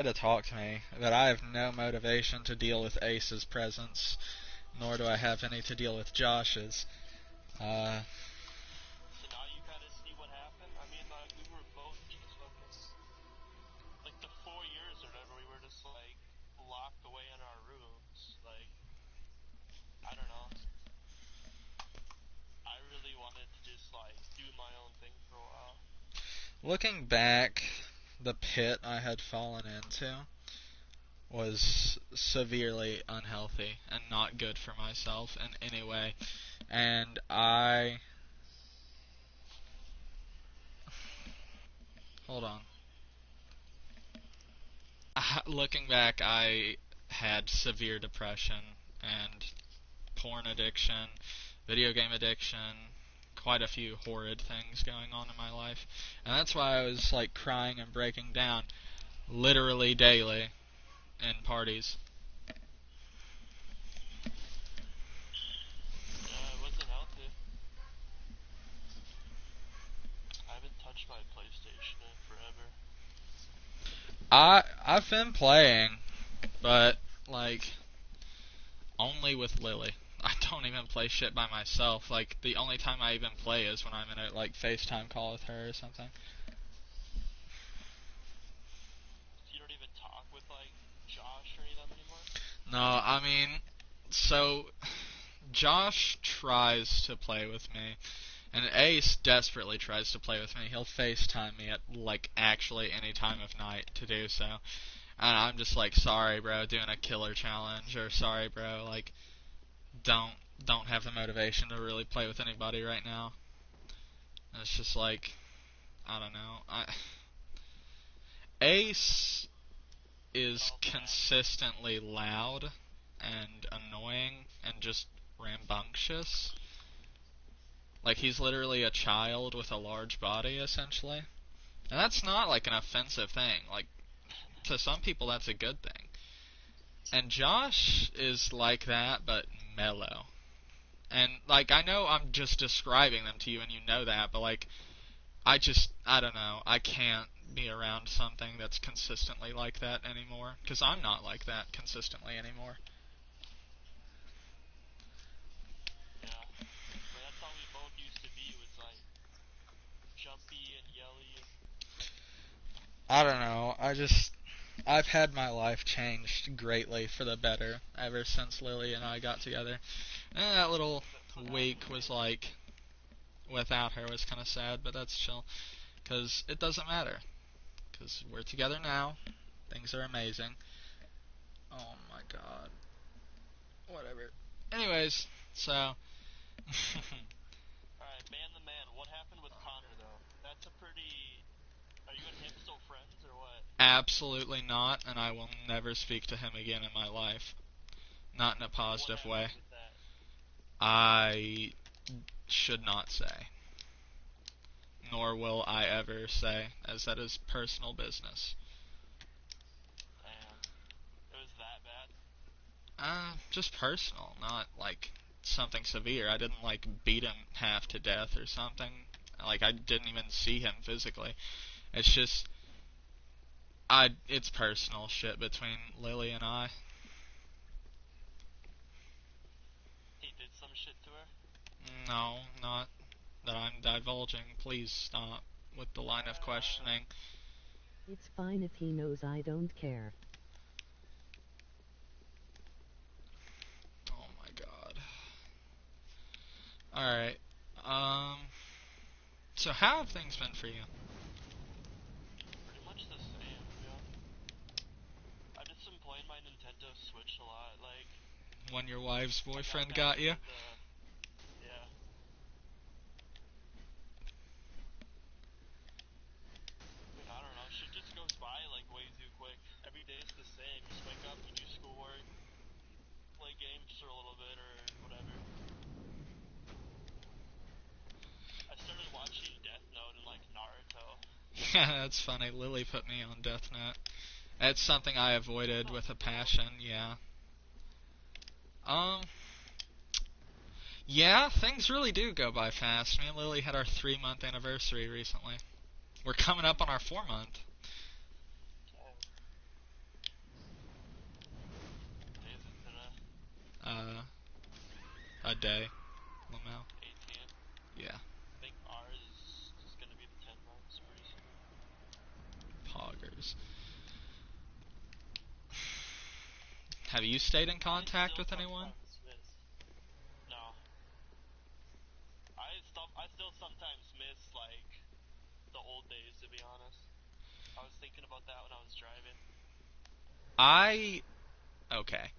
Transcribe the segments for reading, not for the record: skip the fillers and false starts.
To talk to me, but I have no motivation to deal with Ace's presence, nor do I have any to deal with Josh's. Uh, So now you kind of see what happened. I mean, like we were both just fucking like the 4 years or whatever. We were just like locked away in our rooms. Like I don't know. I really wanted to just like do my own thing for a while. Looking back, the pit I had fallen into was severely unhealthy and not good for myself in any way. And hold on. Looking back, I had severe depression and porn addiction, video game addiction, quite a few horrid things going on in my life. And that's why I was like crying and breaking down literally daily in parties. Yeah, it wasn't healthy. I haven't touched my PlayStation in forever. I've been playing, but like only with Lily. I don't even play shit by myself. Like the only time I even play is when I'm in a like FaceTime call with her or something. So you don't even talk with like Josh or any of them anymore. No, I mean, so Josh tries to play with me, and Ace desperately tries to play with me. He'll FaceTime me at like actually any time of night to do so. And I'm just like, sorry, bro, doing a killer challenge, or sorry, bro, like, don't don't have the motivation to really play with anybody right now. And it's just like, I don't know. Ace It's is all bad. consistently loud and annoying and just rambunctious. Like he's literally a child with a large body, essentially. And that's not like an offensive thing. Like to some people, that's a good thing. And Josh is like that, but mellow. And like I know I'm just describing them to you, and you know that, but like I don't know. I can't be around something that's consistently like that anymore, because I'm not like that consistently anymore. Yeah, but that's how we both used to be. Was like jumpy and yelly and I don't know. I've had my life changed greatly for the better ever since Lily and I got together. And that little that's what week happened. was like without her was kind of sad, but that's chill because it doesn't matter because we're together now. Things are amazing. Oh my god. Whatever. Anyways, so All right, man, the man. What happened with Connor though? That's a pretty. Are you and him still friends or what? absolutely not, and I will never speak to him again in my life. Not in a What positive way. happened with that? I should not say, nor will I ever say, as that is personal business. Damn, it was that bad. Just personal, not like something severe. I didn't like beat him half to death or something. Like I didn't even see him physically. It's just it's personal shit between Lily and I. He did some shit to her. No, not that I'm divulging. Please stop with the line of Alright. questioning. It's fine if he knows I don't care. Oh my god. Alright. Um so how have things been for you? Pretty much the same, yeah. I've just been playing my Nintendo Switch a lot. Like, When your wife's I got boyfriend back got you? into the. Yeah. I mean, I don't know. Shit just goes by like way too quick. Every day's the same. You just wake up, you do schoolwork, play games for a little bit or whatever. I started watching Death Note and like Naruto. Yeah, that's funny. Lily put me on Death Note. It's something I avoided Oh, with a for real? passion, yeah. Um, yeah, things really do go by fast. Me and Lily had our 3 month anniversary recently. We're coming up on our 4 month. Damn. day, Lamau? 18. Yeah, I think ours is gonna be the 10 months pretty soon. poggers. Have you stayed in contact with anyone? No. I still sometimes miss, like, the old days, to be honest. I was thinking about that when I was driving. Okay.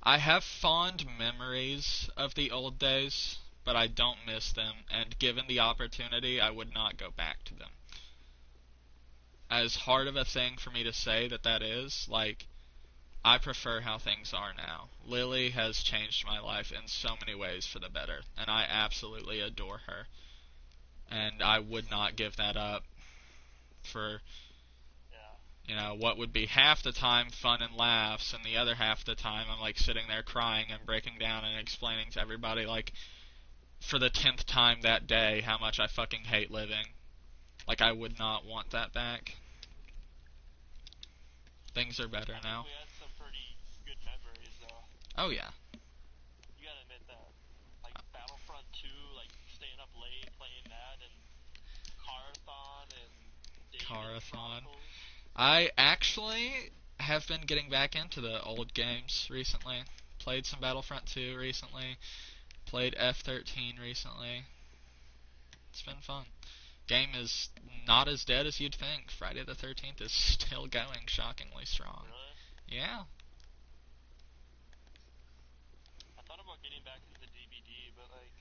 I have fond memories of the old days, but I don't miss them, and given the opportunity, I would not go back to them. As hard of a thing for me to say that is, like, I prefer how things are now. Lily has changed my life in so many ways for the better, and I absolutely adore her. And I would not give that up for, what would be half the time fun and laughs, and the other half the time I'm, like, sitting there crying and breaking down and explaining to everybody, like, for the 10th time that day how much I fucking hate living. Like, I would not want that back. Things are better now. We had some pretty good memories, though. Oh, yeah. You gotta admit that. Like, Battlefront 2, like, staying up late, playing that, and Carathon, and Carathon. I actually have been getting back into the old games recently. Played some Battlefront 2 recently. Played F-13 recently. It's been fun. Game is not as dead as you'd think. Friday the 13th is still going shockingly strong. Really? Yeah. I thought about getting back into the DBD, but, like...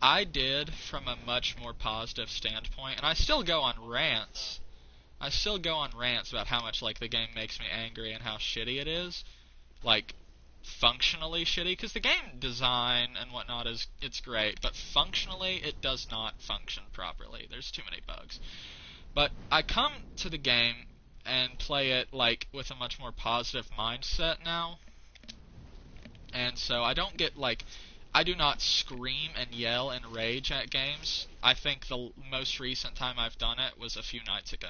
I did from a much more positive standpoint, and I still go on rants. I still go on rants about how much, like, the game makes me angry and how shitty it is. Like, functionally shitty, because the game design and whatnot it's great, but functionally it does not function properly. There's too many bugs. But I come to the game and play it, like, with a much more positive mindset now. And so I don't get, like, I do not scream and yell and rage at games. I think the most recent time I've done it was a few nights ago.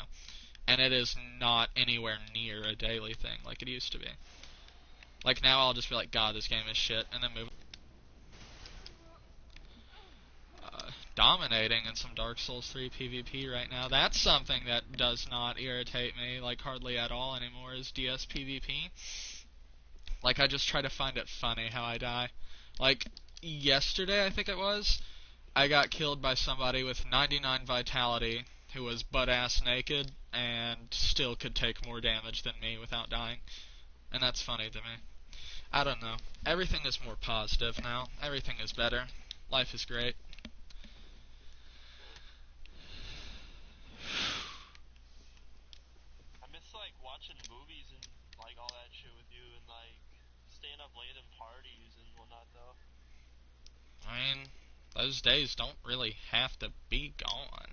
And it is not anywhere near a daily thing like it used to be. Like, now I'll just be like, God, this game is shit, and then move. Dominating in some Dark Souls 3 PvP right now. That's something that does not irritate me, like, hardly at all anymore, is DS PvP. Like, I just try to find it funny how I die. Like, yesterday, I think it was, I got killed by somebody with 99 vitality who was butt-ass naked and still could take more damage than me without dying. And that's funny to me. I don't know. Everything is more positive now. Everything is better. Life is great. I miss, like, watching movies and, like, all that shit with you, and, like, staying up late in parties and whatnot, though. I mean, those days don't really have to be gone.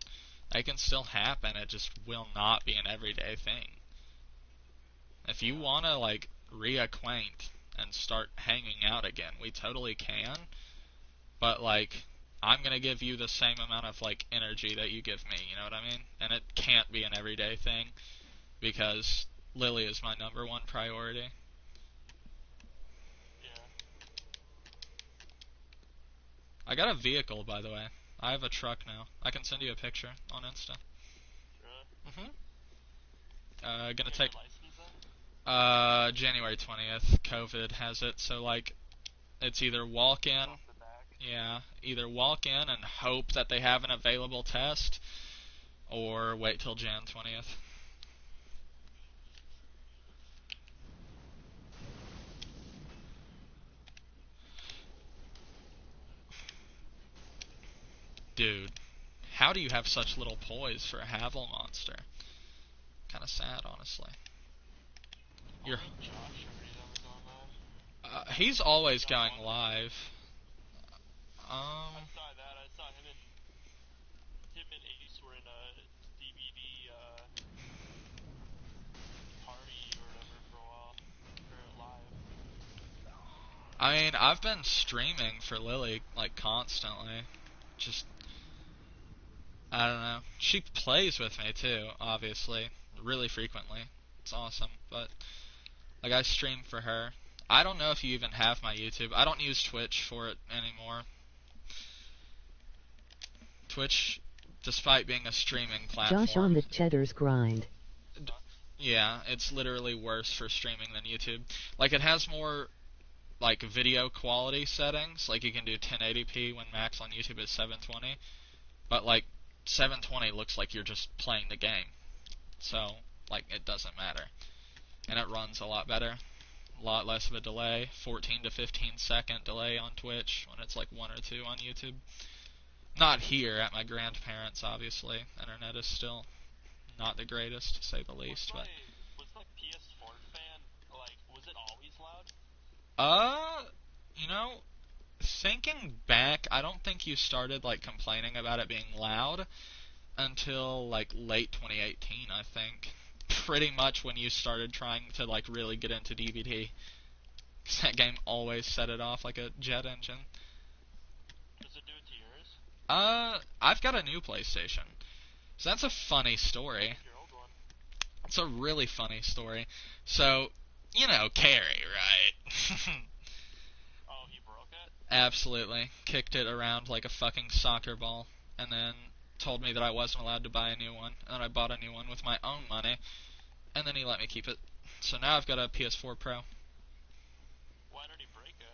They can still happen, it just will not be an everyday thing. If you want to, like, reacquaint and start hanging out again, we totally can. But, like, I'm going to give you the same amount of, like, energy that you give me, you know what I mean? And it can't be an everyday thing, because Lily is my number one priority. Yeah. I got a vehicle, by the way. I have a truck now. I can send you a picture on Insta. Really? Gonna take... License then? January 20th. COVID has it, so, like, it's either walk in... Off the back. Yeah, either walk in and hope that they have an available test, or wait till Jan 20th. Dude, how do you have such little poise for a Havel monster? Kinda sad, honestly. You're... Josh already that was on live. He's always going live. I saw that. I saw him and Ace were in a DVD party or whatever for a while. Or live. I mean, I've been streaming for Lily, like, constantly. Just... I don't know. She plays with me, too, obviously. Really frequently. It's awesome, but... Like, I stream for her. I don't know if you even have my YouTube. I don't use Twitch for it anymore. Twitch, despite being a streaming platform... Josh on the Cheddar's grind. Yeah, it's literally worse for streaming than YouTube. Like, it has more, like, video quality settings. Like, you can do 1080p when max on YouTube is 720. But, like, 720 looks like you're just playing the game. So, like, it doesn't matter. And it runs a lot better. A lot less of a delay. 14 to 15 second delay on Twitch when it's like 1 or 2 on YouTube. Not here at my grandparents', obviously. Internet is still not the greatest, to say the least. Was But my PS4 fan, like, was it always loud? you know, thinking back, I don't think you started like complaining about it being loud until like late 2018, I think. Pretty much when you started trying to like really get into DBD. 'Cause that game always set it off like a jet engine. Does it do it to yours? I've got a new PlayStation. So that's a funny story. Your old one. It's a really funny story. So, you know, Carrie, right? Oh, he broke it? Absolutely. Kicked it around like a fucking soccer ball, and then told me that I wasn't allowed to buy a new one, and I bought a new one with my own money, and then he let me keep it. So now I've got a PS4 Pro. Why did he break it?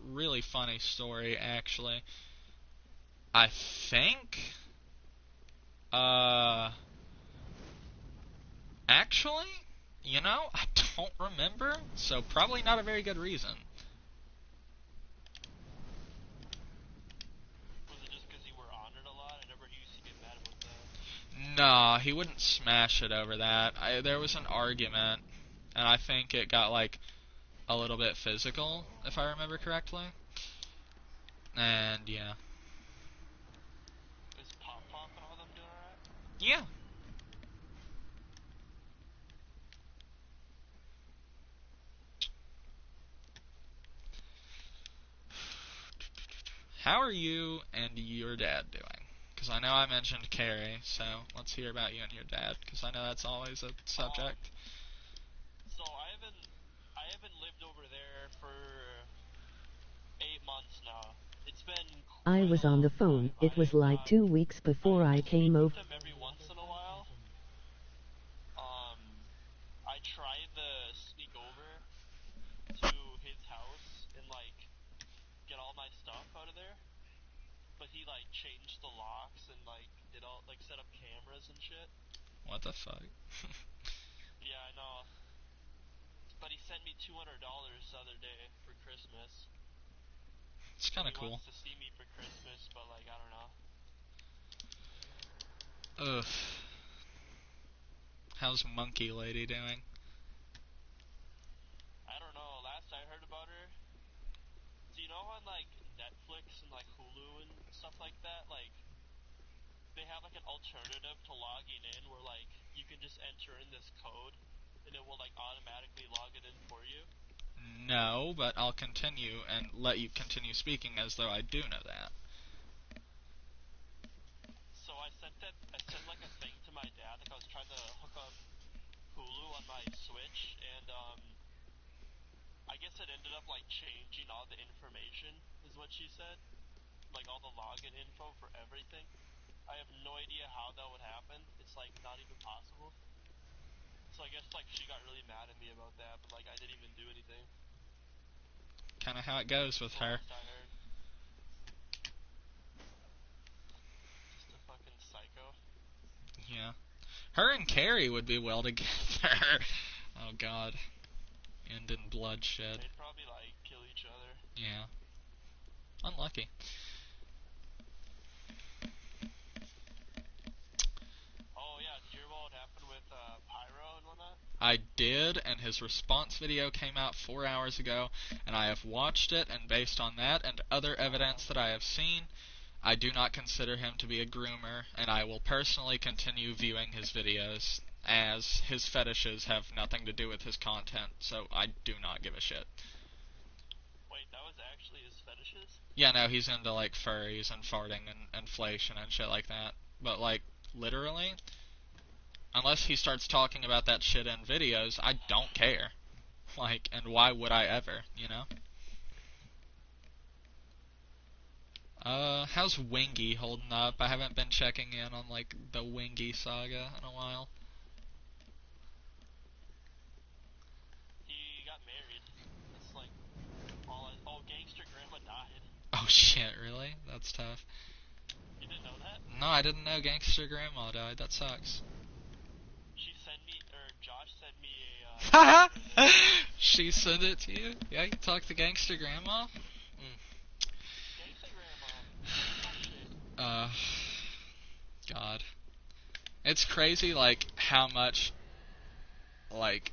Really funny story, actually. I think, actually, you know, I don't remember, so probably not a very good reason. Was it just because you were on it a lot? I never used to get mad about that. Nah, he wouldn't smash it over that. There was an argument, and I think it got, like, a little bit physical, if I remember correctly. And, yeah. Is Pop Pop and all them doing alright? Yeah. How are you and your dad doing? Because I know I mentioned Carrie, so let's hear about you and your dad, because I know that's always a subject. So I haven't lived over there for 8 months now. It's been I was on the phone. It was like 2 weeks before I came over. them every once in a while. I tried to sneak over to his house and like get all my stuff out of there, but he like changed the locks and like did all like set up cameras and shit. What the fuck? Yeah, I know. But he sent me $200 the other day for Christmas. It's kind of He cool. wants to see me for Christmas, but like I don't know. Ugh. How's Monkey Lady doing? I don't know. Last I heard about her, do you know on like Netflix and like Hulu and stuff like that, like they have like an alternative to logging in where like you can just enter in this code and it will like automatically log it in for you? No, but I'll continue and let you continue speaking as though I do know that. So I sent like a thing to my dad, like I was trying to hook up Hulu on my Switch, and I guess it ended up like changing all the information, is what she said, like all the login info for everything. I have no idea how that would happen. It's like not even possible. So I guess like she got really mad at me about that, but like I didn't even do anything. Kind of how it goes with her. Last I heard. Just a fucking psycho. Yeah. Her and Carrie would be well together. Oh god. End in bloodshed. They'd probably like kill each other. Yeah. Unlucky. Oh yeah, did you hear what happened with Pyro and whatnot? I did, and his response video came out 4 hours ago, and I have watched it, and based on that and other evidence that I have seen, I do not consider him to be a groomer, and I will personally continue viewing his videos, as his fetishes have nothing to do with his content, so I do not give a shit. Wait, that was actually his fetishes? Yeah, no, he's into, like, furries and farting and inflation and shit like that, but, like, literally, unless he starts talking about that shit in videos, I don't care. Like, and why would I ever, you know? How's Wingy holding up? I haven't been checking in on, like, the Wingy saga in a while. He got married. That's like all gangster grandma died. Oh shit, really? That's tough. You didn't know that? No, I didn't know Gangster Grandma died. That sucks. She sent me, or Josh sent me a Haha! picture of it. She sent it to you? Yeah, you talk to Gangster Grandma? Gangsta grandma. Oh shit. God. It's crazy, like, how much, like,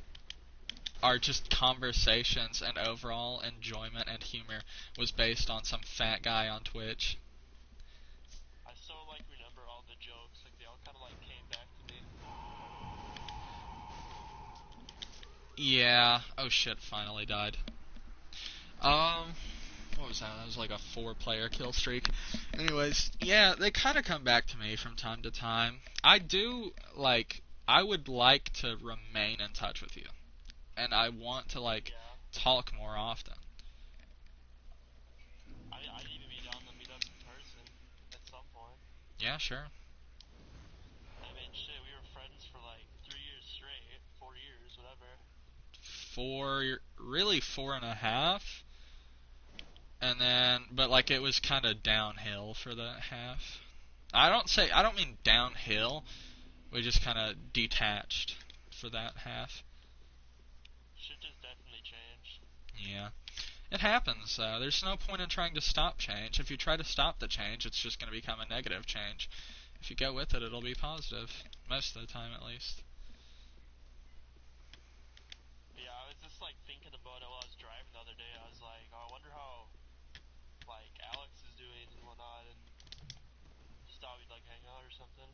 our just conversations and overall enjoyment and humor was based on some fat guy on Twitch. I so like remember all the jokes, like they all kind of like came back to me. Yeah. Oh shit, finally died. What was that? That was like a 4-player kill streak. Anyways, yeah, they kind of come back to me from time to time. I would like to remain in touch with you. And I want to, like, Yeah. talk more often. I'd even be down to meet up in person at some point. Yeah, sure. I mean, shit, we were friends for like 3 years straight, 4 years, whatever. Really 4.5. And then, but like it was kind of downhill for that half. I don't mean downhill. We just kind of detached for that half. Shit just definitely changed. Yeah. It happens. There's no point in trying to stop change. If you try to stop the change, it's just going to become a negative change. If you go with it, it'll be positive. Most of the time, at least. Yeah, I was just like thinking about it while I was driving the other day. I was like, oh, I wonder how like Alex is doing and whatnot, and just thought we'd like hang out or something.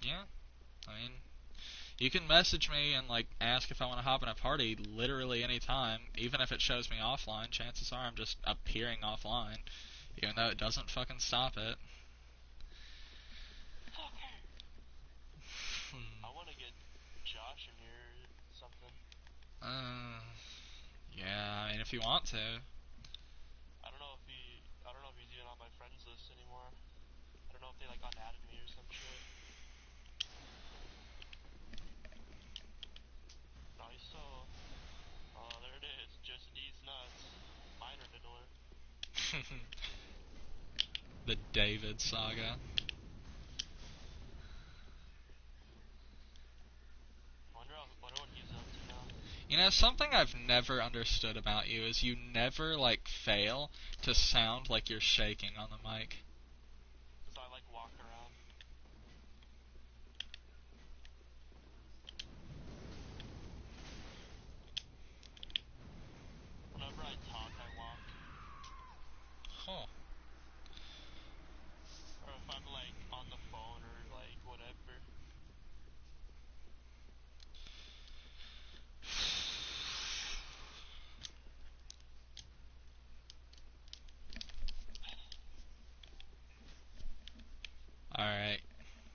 Yeah. I mean, you can message me and like ask if I want to hop in a party literally any time, even if it shows me offline. Chances are I'm just appearing offline, even though it doesn't fucking stop it. Okay. I want to get Josh in here or something. Yeah. I mean, if you want to. I don't know if he's even on my friends list anymore. I don't know if they like unadded me or some shit. No, he's still. Oh, there it is. Just these nuts. Minor diddler. The David saga. Wonder what he's up to now. You know, something I've never understood about you is you never, like, fail to sound like you're shaking on the mic. Cause I like walk around. Whenever I talk, I walk. Huh. Or if I'm like on the phone or like whatever. Alright.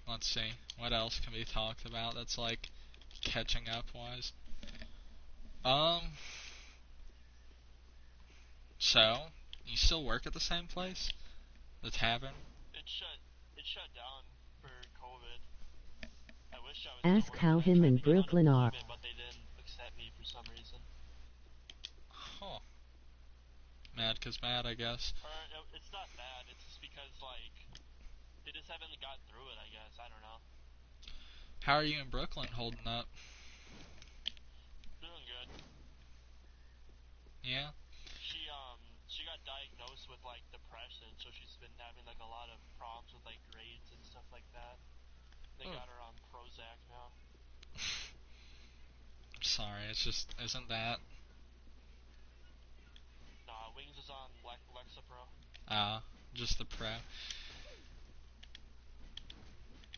Let's see. What else can be talked about that's, like, catching up wise? So, you still work at the same place? The tavern? It shut down for COVID. I wish I was Ask still how working. I him tried and to get Brooklyn are. unemployment, but they didn't accept me for some reason. Huh. Mad 'cause mad, I guess. Or it's not bad. It's just because like they just haven't got through it. I guess I don't know. How are you in Brooklyn holding up? Doing good. Yeah? She got diagnosed with like depression, so she's been having like a lot of problems with like grades and stuff like that. They Oh. got her on Prozac now. I'm sorry, it's just, isn't that? Nah, Wings is on Lexapro. Just the pro.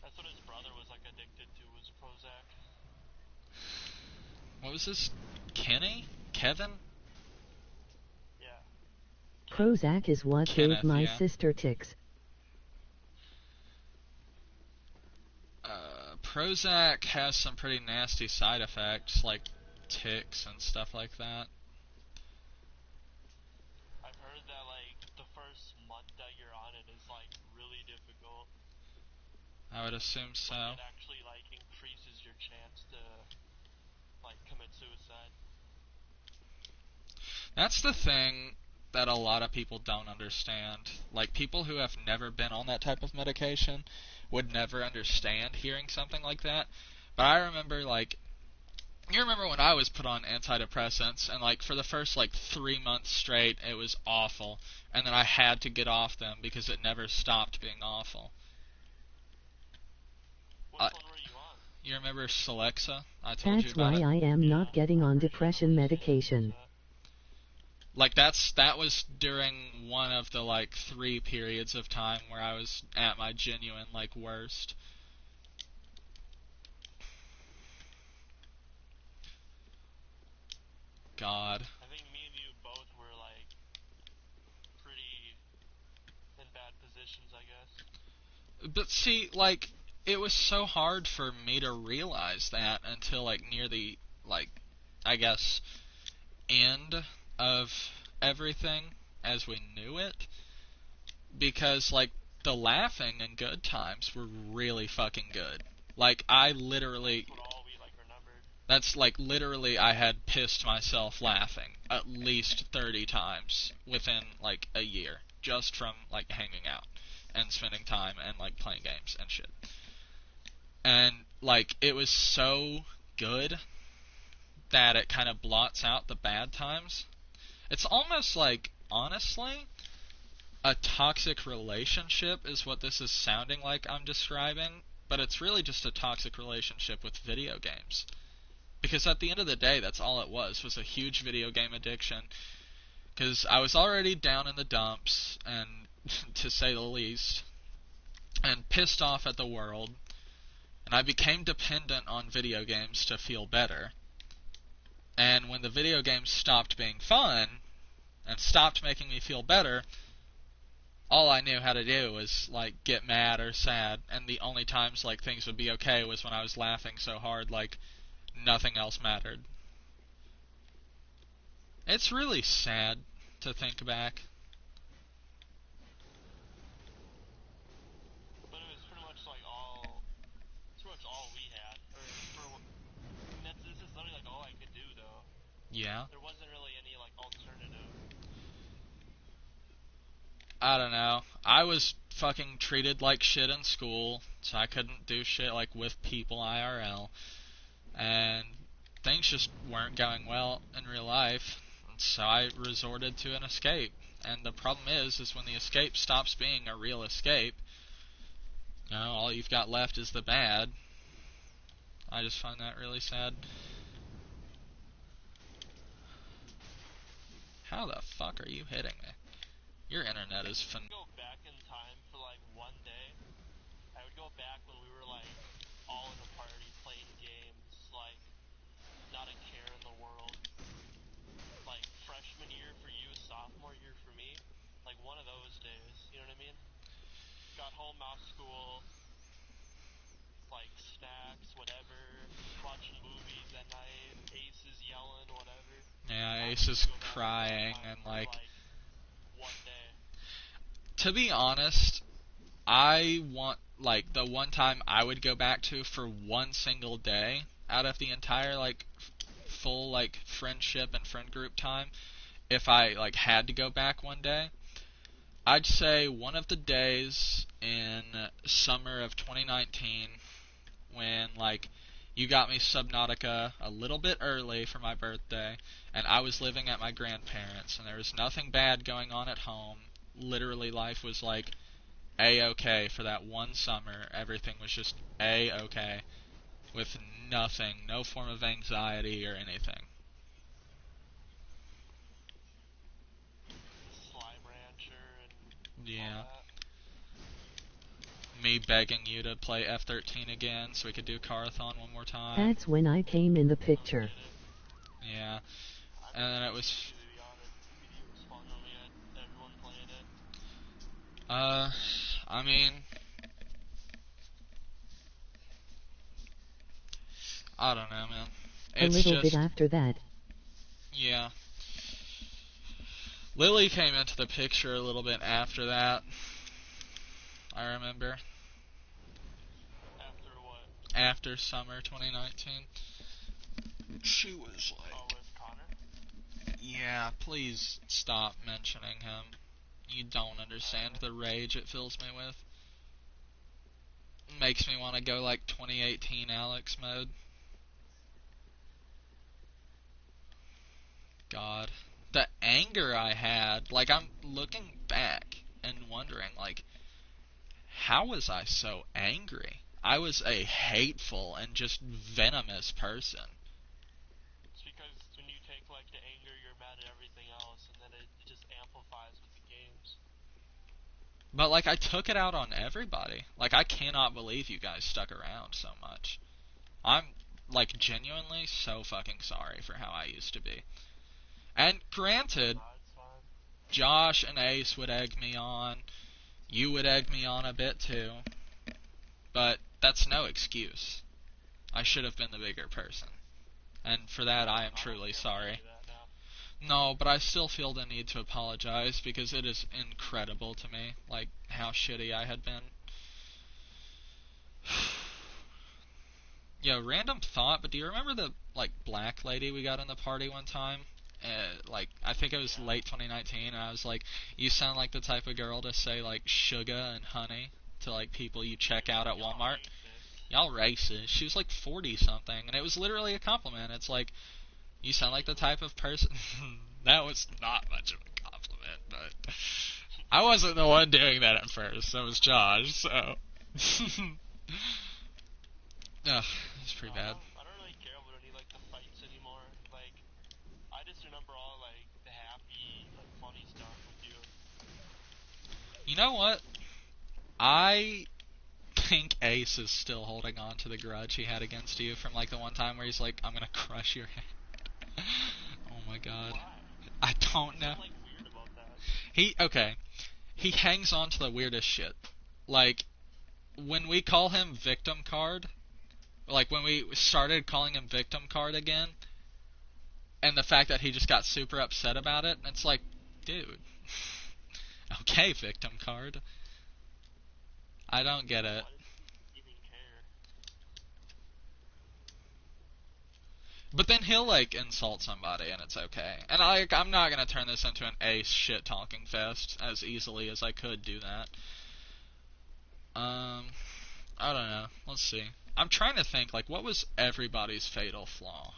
That's what his brother was like addicted to, was Prozac. What was this? Kenny? Kevin? Yeah. Prozac is what Kenneth, gave my yeah. sister tics. Prozac has some pretty nasty side effects, like tics and stuff like that. I've heard that like the first month that you're on it is like really difficult. I would assume so. Like, it actually like increases your chance to like commit suicide. That's the thing that a lot of people don't understand. Like, people who have never been on that type of medication would never understand hearing something like that. But I remember, like, you remember when I was put on antidepressants, and, like, for the first, like, 3 months straight, it was awful. And then I had to get off them because it never stopped being awful. Which one were you on? You remember Celexa? I told you That's about why it. I am not getting on depression medication. Like, that was during one of the, like, 3 periods of time where I was at my genuine, like, worst. God. I think me and you both were like pretty in bad positions, I guess. But see, like, it was so hard for me to realize that until, like, near the, like, I guess, end of everything as we knew it. Because, like, the laughing and good times were really fucking good. Like, I literally... That's what all we like remembered. That's, like, literally I had pissed myself laughing at least 30 times within, like, a year. Just from, like, hanging out and spending time and, like, playing games and shit. And, like, it was so good that it kind of blots out the bad times. It's almost like, honestly, a toxic relationship is what this is sounding like I'm describing, but it's really just a toxic relationship with video games. Because at the end of the day, that's all it was a huge video game addiction. Because I was already down in the dumps, and to say the least, and pissed off at the world, and I became dependent on video games to feel better. And when the video games stopped being fun, and stopped making me feel better, all I knew how to do was, like, get mad or sad, and the only times, like, things would be okay was when I was laughing so hard, like, nothing else mattered. It's really sad to think back. But it was pretty much like all we had. This is literally like all I could do though. Yeah. There wasn't really any like alternative. I don't know. I was fucking treated like shit in school, so I couldn't do shit, like, with people IRL. And things just weren't going well in real life, and so I resorted to an escape. And the problem is when the escape stops being a real escape, you know, all you've got left is the bad. I just find that really sad. How the fuck are you hitting me? Your internet is Go back in time for like one day. I would go back when we were like all in a party playing games, like not a care in the world. Like freshman year for you, sophomore year for me. Like one of those days, you know what I mean? Got home off school, like snacks, whatever, watching movies at night, Ace is yelling, whatever. Yeah, Ace is crying, and like one day. To be honest, I want, like, the one time I would go back to for one single day out of the entire, like, full, like, friendship and friend group time, if I, like, had to go back one day, I'd say one of the days in summer of 2019 when, like, you got me Subnautica a little bit early for my birthday, and I was living at my grandparents', and there was nothing bad going on at home. Literally, life was, like, A-okay for that one summer. Everything was just A-okay, with nothing, no form of anxiety or anything. Slime Rancher and Yeah. all that. Me begging you to play F-13 again so we could do Carathon one more time. That's when I came in the picture. Yeah. And then it was... I mean... I don't know, man. A It's little bit just, after that. yeah. Lily came into the picture a little bit after that. I remember. After what? After summer 2019. She was Oh, like, with Connor? yeah, please stop mentioning him. You don't understand the rage it fills me with. It makes me want to go like 2018 Alex mode. God. The anger I had, like, I'm looking back and wondering, like, how was I so angry? I was a hateful and just venomous person. It's because when you take, like, the anger, you're mad at everything else, and then it just amplifies with the games. But, like, I took it out on everybody. Like, I cannot believe you guys stuck around so much. I'm, like, genuinely so fucking sorry for how I used to be. And granted, It's fine. Josh and Ace would egg me on. You would egg me on a bit too. But that's no excuse. I should have been the bigger person. And for that, I am truly sorry. No, but I still feel the need to apologize because it is incredible to me, like, how shitty I had been. Yo, random thought, but do you remember the, like, black lady we got in the party one time? Like, I think it was late 2019, and I was like, you sound like the type of girl to say, like, sugar and honey to, like, people you check out at Walmart. Y'all racist. She was, like, 40-something, and it was literally a compliment. It's like, you sound like the type of person... That was not much of a compliment, but... I wasn't the one doing that at first. That was Josh, so... Ugh, it's pretty bad. I don't really care about any, like, the fights anymore. Like, I just remember all, like, the happy, like, funny stuff with you. You know what? I think Ace is still holding on to the grudge he had against you from, like, the one time where he's like, I'm gonna crush your head. Oh my god. Why? I don't know. I'm, like, weird about that. Okay. He hangs on to the weirdest shit. Like, when we call him Victim Card, like, when we started calling him Victim Card again, and the fact that he just got super upset about it, it's like, dude. Okay, Victim Card. I don't get it. Why does he even care? But then he'll, like, insult somebody, and it's okay. And, I'm not gonna turn this into an Ace shit-talking fest as easily as I could do that. I don't know. Let's see. I'm trying to think, like, what was everybody's fatal flaw?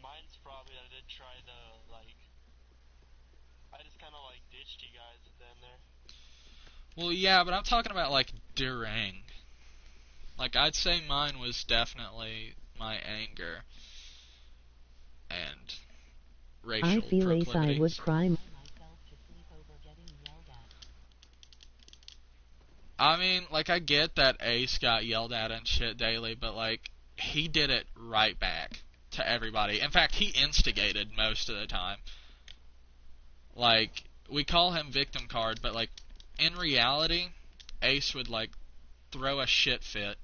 Mine's probably I did try to, like... I just kind of, like, ditched you guys at the end there. Well, yeah, but I'm talking about, like, during. Like, I'd say mine was definitely my anger and racial I feel Ace I would proclivities. cry myself to sleep over getting yelled at. I mean, like, I get that Ace got yelled at and shit daily, but, like, he did it right back to everybody. In fact, he instigated most of the time. Like, we call him Victim Card, but, like, in reality, Ace would, like, throw a shit fit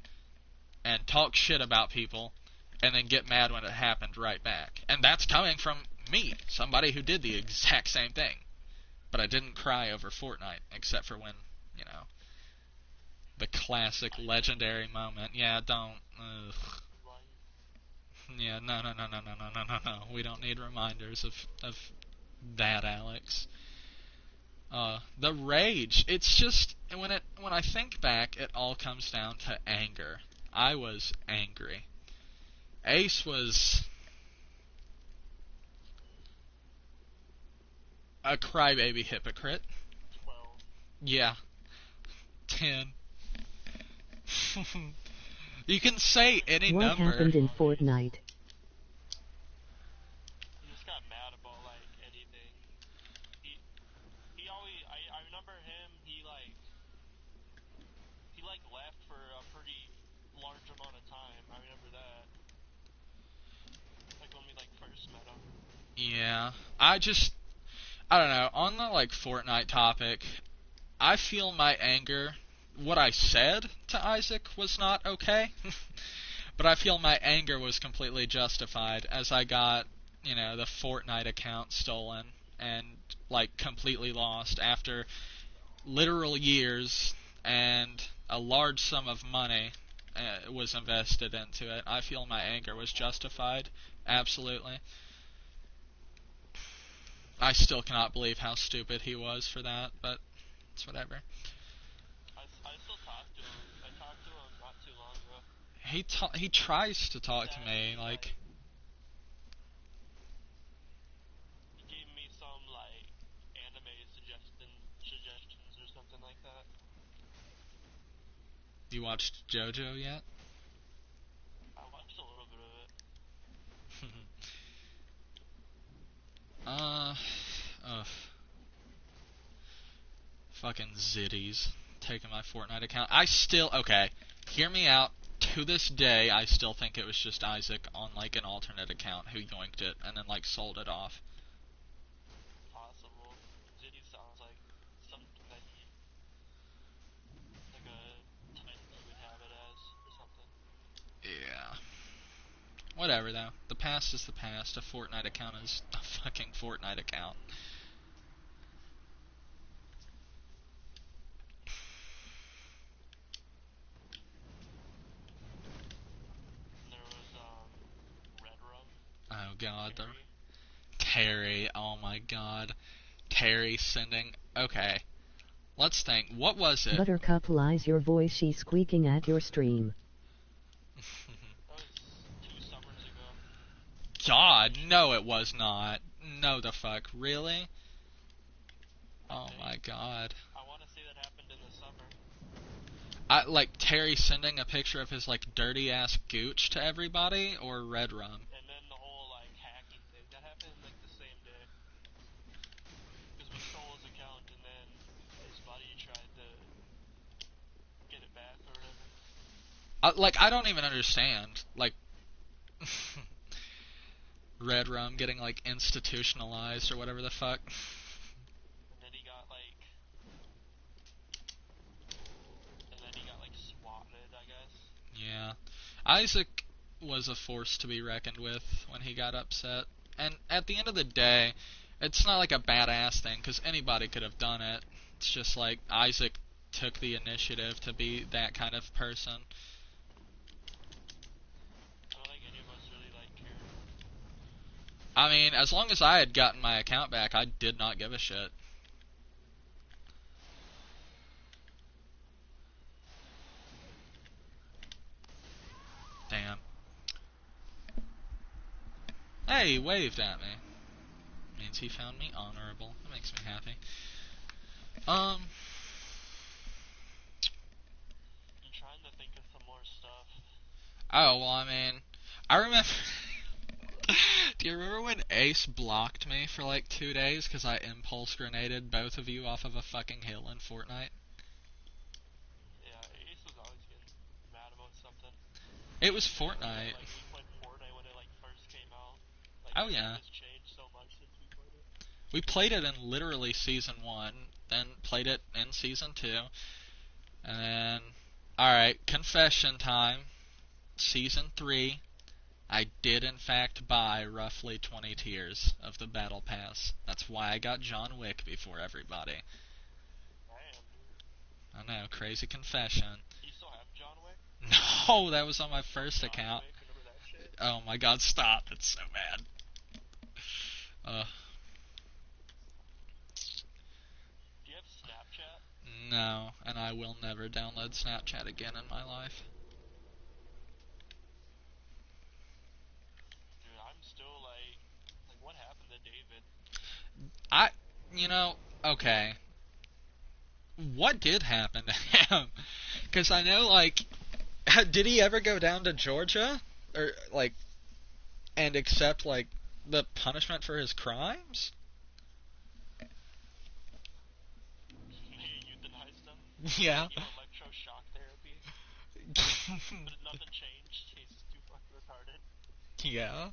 and talk shit about people and then get mad when it happened right back. And that's coming from me, somebody who did the exact same thing. But I didn't cry over Fortnite, except for when, you know, the classic legendary moment. Yeah, don't. Ugh. Yeah, no. We don't need reminders of that, Alex. The rage. It's just when I think back, it all comes down to anger. I was angry. Ace was a crybaby hypocrite. 12. Yeah. 10. You can say any What number. happened in Fortnite? He just got mad about, like, anything. He always, I remember him, he left for a pretty large amount of time. I remember that. Like, when we, like, first met him. Yeah. I don't know. On the, like, Fortnite topic, I feel my anger what I said to Isaac was not okay. But I feel my anger was completely justified as I got, the Fortnite account stolen and, like, completely lost after literal years and a large sum of money was invested into it. I feel my anger was justified. Absolutely. I still cannot believe how stupid he was for that, but it's whatever. I still talk to him. I talked to him not too long ago. He tries to talk to me, like... He gave me some, like, anime suggestions or something like that. You watched JoJo yet? I watched a little bit of it. Ugh. Fucking zitties. Taking my Fortnite account. Okay, hear me out. To this day, I still think it was just Isaac on, like, an alternate account who yoinked it and then, like, sold it off. Possible. Zitty sounds like something that like a title he would have it as, or something. Yeah. Whatever, though. The past is the past. A Fortnite account is a fucking Fortnite account. And there was, Red Rum. Oh, God. Terry. Terry. Oh, my God. Terry sending... Okay. Let's think. What was it? Buttercup lies your voice, she's squeaking at your stream. That was 2 summers ago. God, no it was not. No the fuck. Really? Oh my God. I want to say that happened in the summer. Like, Terry sending a picture of his, like, dirty-ass gooch to everybody, or Red Rum? And then the whole, like, hacking thing. That happened, like, the same day. Because we stole his account, and then his buddy tried to get it back or whatever. Like, I don't even understand. Like, Red Rum getting, like, institutionalized or whatever the fuck. And then he got, like, swatted, I guess. Yeah. Isaac was a force to be reckoned with when he got upset. And at the end of the day, it's not like a badass thing, because anybody could have done it. It's just like Isaac took the initiative to be that kind of person. I don't think any of us really, like, cared. I mean, as long as I had gotten my account back, I did not give a shit. Damn. Hey, he waved at me. Means he found me honorable. That makes me happy. I'm trying to think of some more stuff. Oh, well, I mean, I remember... Do you remember when Ace blocked me for like 2 days because I impulse grenaded both of you off of a fucking hill in Fortnite? Yeah, Ace was always getting mad about something. It was Like, Fortnite. we played Fortnite when it, like, first came out. Like, Oh, yeah. it's changed so much since we played it. We played it in literally Season 1, then played it in Season 2, and then... Alright, confession time. Season 3, I did in fact buy roughly 20 tiers of the Battle Pass. That's why I got John Wick before everybody. Damn, dude. I know, crazy confession. You still have John Wick? No, that was on my first John account. Wick, remember that shit? Oh my God, stop. It's so bad. Do you have Snapchat? No, and I will never download Snapchat again in my life. Dude, I'm still, like, what happened to David? Okay. What did happen to him? Because I know, like, did he ever go down to Georgia? Or, like, and accept, like, the punishment for his crimes? They euthanized him? Yeah. Give him electroshock therapy? But nothing changed. He's just too fucking retarded. Yeah.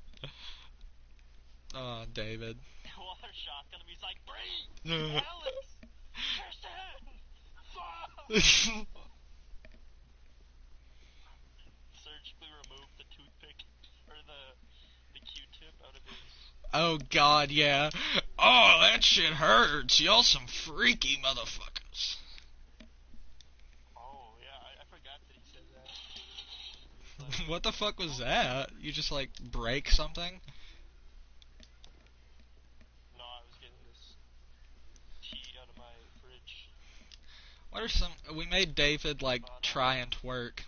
Oh, David. While they're shotgun him, he's like, breathe! Alex! Kirsten! Surgically remove the toothpick or the Q-tip out of his. Oh god, yeah. Oh, that shit hurts. Y'all some freaky motherfuckers. Oh yeah, I forgot that he said that. Like, What the fuck was that? You just like break something? no, I was getting this tea out of my fridge. What are some... We made David like try and twerk.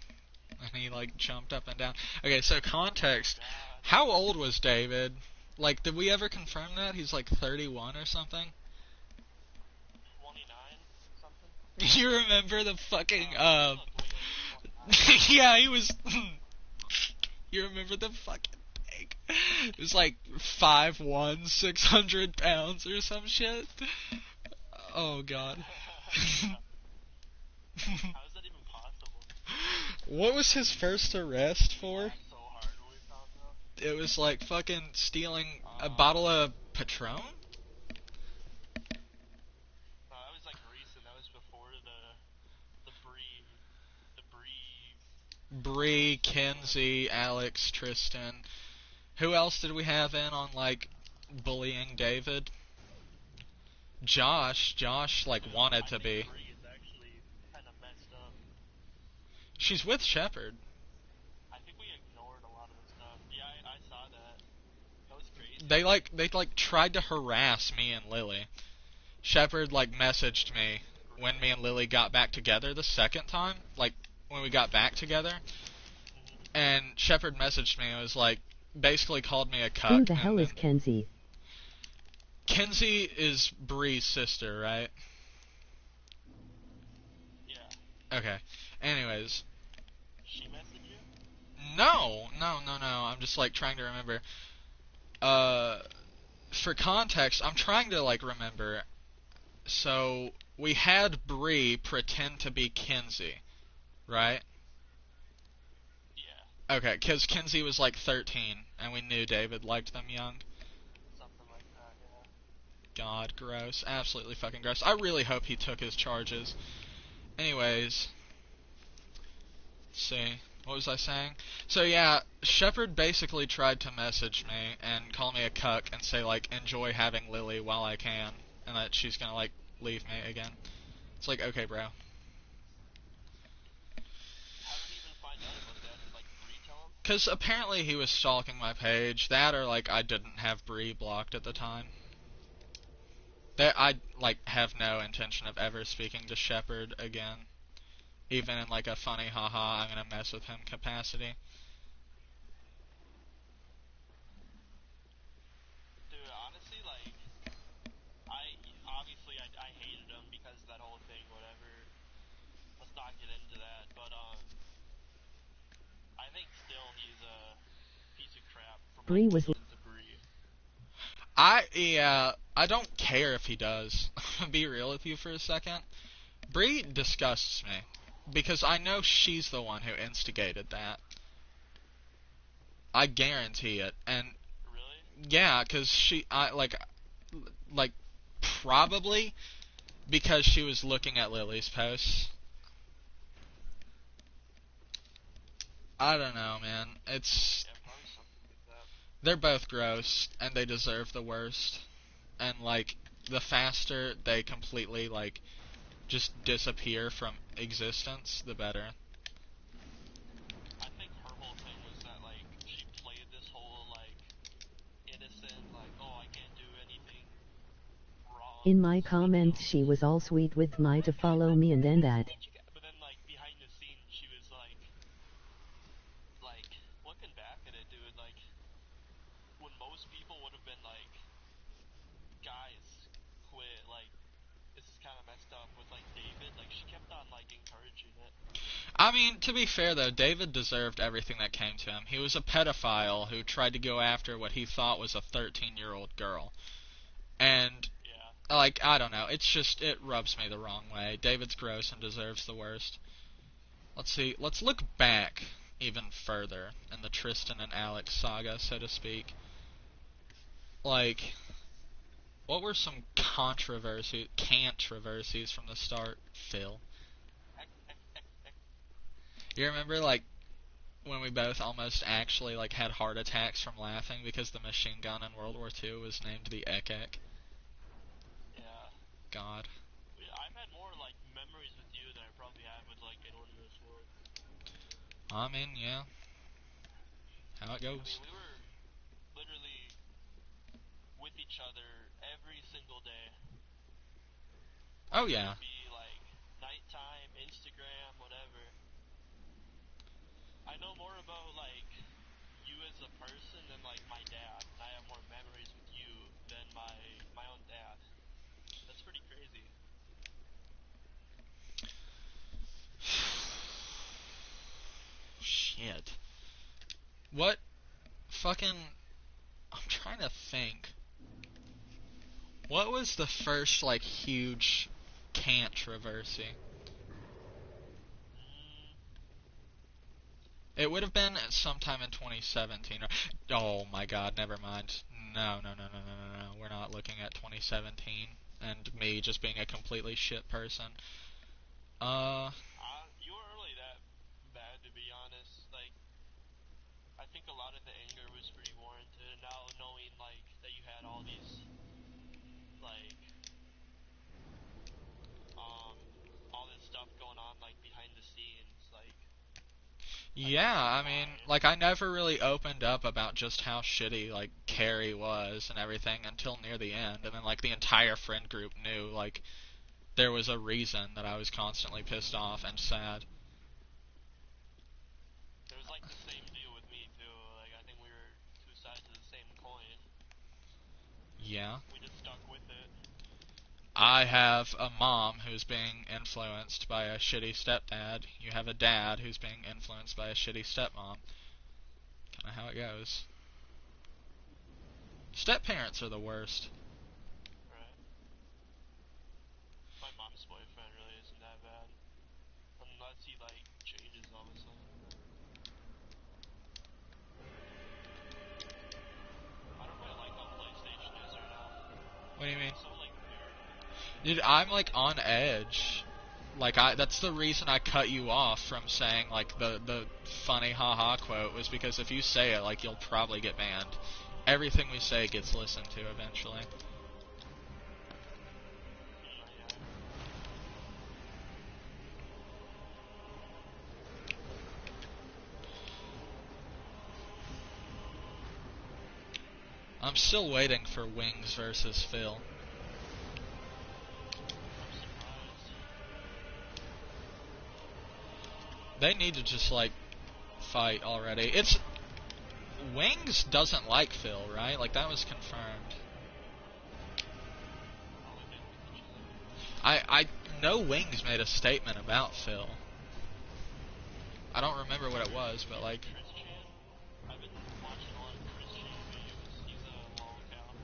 And he like jumped up and down. Okay, so context. God, How old was David? Like, did we ever confirm that? He's like 31 or something? 29 something. You remember the fucking, He looked way over 29. yeah, he was... You remember the fucking pig? It was like 5'1", 600 pounds or some shit. Oh god. How is that even possible? What was his first arrest for? Laughed so hard when we found out. It was like fucking stealing a bottle of Patron? No, that was like recent. That was before the Bree, Kenzie, Alex, Tristan. Who else did we have in on like bullying David? Josh like wanted to be. Bree is actually kind of messed up. She's with Shepard. I think we ignored a lot of the stuff. Yeah, I saw that. That was crazy. They tried to harass me and Lily. Shepard like messaged me when me and Lily got back together the second time, like when we got back together. And Shepard messaged me and was like, basically called me a cuck. Who the hell is Kenzie? Kenzie is Bree's sister, right? Yeah. Okay. Anyways. She messaged you? No. I'm just like trying to remember. For context, I'm trying to like remember. So we had Bree pretend to be Kenzie, right? Yeah. Okay, because Kenzie was like 13, and we knew David liked them young. Something like that, yeah. God, gross. Absolutely fucking gross. I really hope he took his charges. Anyways. Let's see. What was I saying? So yeah, Shepard basically tried to message me and call me a cuck and say like, enjoy having Lily while I can, and that she's gonna like leave me again. It's like, okay, bro. How did he even find out about that? Did like Bree tell him? Because apparently he was stalking my page. That or like I didn't have Bree blocked at the time. That I like have no intention of ever speaking to Shepard again. Even in like a funny haha I'm gonna mess with him capacity. Dude, honestly, like, I hated him because of that whole thing, whatever. Let's not get into that, but, I think still he's a piece of crap for Bree was listening to Bree. I don't care if he does. Be real with you for a second. Bree disgusts me. Because I know she's the one who instigated that. I guarantee it. And Really? yeah, because probably because she was looking at Lily's posts. I don't know, man. It's... Yeah, probably something like that. They're both gross, and they deserve the worst. And, like, the faster they completely, like, just disappear from existence, the better. I think her whole thing was that, like, she played this whole, like, innocent, like, oh, I can't do anything wrong. in my comments. She was all sweet with my to follow me and then that. But then, like, behind the scenes, she was like, looking back at it, dude, like, when most people would have been like, guys, quit, like, this is kind of messed up with, like, David, like, she kept on, like, encouraging it. I mean, to be fair though, David deserved everything that came to him. He was a pedophile who tried to go after what he thought was a 13-year-old girl. And, Yeah. like, I don't know, it's just, it rubs me the wrong way. David's gross and deserves the worst. Let's see, let's look back even further in the Tristan and Alex saga, so to speak. Like, what were some controversies from the start, Phil? You remember, like, when we both almost actually, like, had heart attacks from laughing because the machine gun in World War II was named the Ek-Ek? Yeah. God. I've had more, like, memories with you than I probably had with, like, anyone in this world. I mean, yeah. How it I goes. mean, we were literally with each other every single day. Oh, Whether yeah. it be, like, nighttime, Instagram, whatever. I know more about, like, you as a person than, like, my dad. And I have more memories with you than my own dad. That's pretty crazy. Shit. What fucking... I'm trying to think. What was the first, like, huge controversy? Mm, It would have been sometime in 2017. Oh my god, never mind. No, no, no, no, no, no, no. We're not looking at 2017 and me just being a completely shit person. you weren't really that bad, to be honest. Like, I think a lot of the anger was pretty warranted. And now knowing, like, that you had all these, like, all this stuff going on, like, behind the scenes, like, I can yeah, see I mean, why. like, I never really opened up about just how shitty, like, Carrie was and everything until near the end. And then, like, the entire friend group knew, like, there was a reason that I was constantly pissed off and sad. It was, like, the same deal with me, too. Like, I think we were two sides of the same coin. Yeah. We just stuck with it. I have a mom who's being influenced by a shitty stepdad. You have a dad who's being influenced by a shitty stepmom. Kinda how it goes. Step-parents are the worst. Right. My mom's boyfriend really isn't that bad. Unless he, like, changes all of a sudden. I don't really like how PlayStation is right now. What do you mean? It's so, like, weird. Dude, I'm like on edge. Like that's the reason I cut you off from saying like the funny haha quote was because if you say it, like you'll probably get banned. Everything we say gets listened to eventually. Yeah. I'm still waiting for Wings versus Phil. I'm surprised. They need to just like fight already. It's Wings doesn't like Phil, right? Like that was confirmed. Probably been with each other. I know Wings made a statement about Phil. I don't remember what it was, but like Chris Chan? I've been watching a lot of Chris Chan videos. He's a lolcow.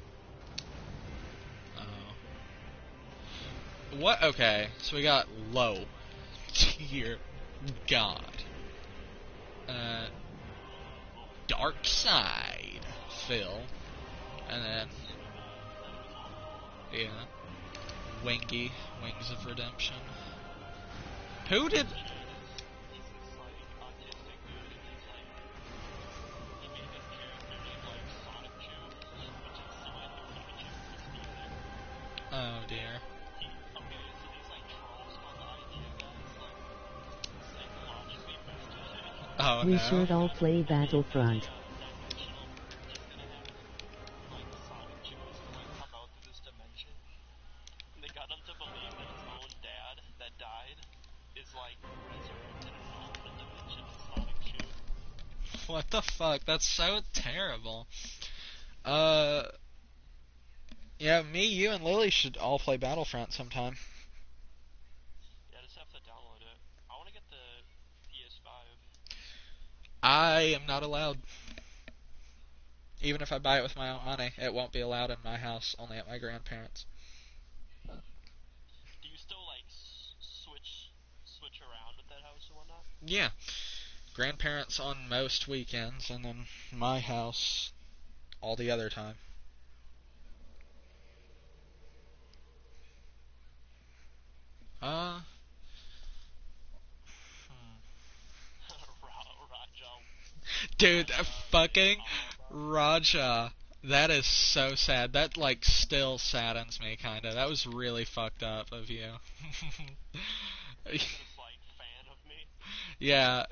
what? Okay, so we got low tier god, uh, dark side Phil, and then yeah, Wings of Redemption. Who did? Chris Chan he's this, like, autistic dude, and he's, like, he made this character named, like, Sonic Chew, which is similar to Pikachu from Steelix. Oh dear. And okay, so these, like, trolls got the idea, guys, like, psychologically boosted him. Oh We no. should all play Battlefront. Dimensional merge is gonna happen. And, like, Sonic Chew is gonna, like, come out through this dimension. And they got him to believe that his own dad that died is, like, resurrected in an alternate dimension as Sonic Chew. What the fuck? That's so terrible. Yeah, me, you, and Lily should all play Battlefront sometime. Yeah, I just have to download it. I wanna get the PS5. I am not allowed. Even if I buy it with my own money, it won't be allowed in my house, only at my grandparents'. Do you still, like, switch around with that house and whatnot? Yeah, grandparents on most weekends, and then my house all the other time. Uh, Dude, fucking Raja. That is so sad. That, like, still saddens me, kinda. That was really fucked up of you. This like fan of me. Yeah,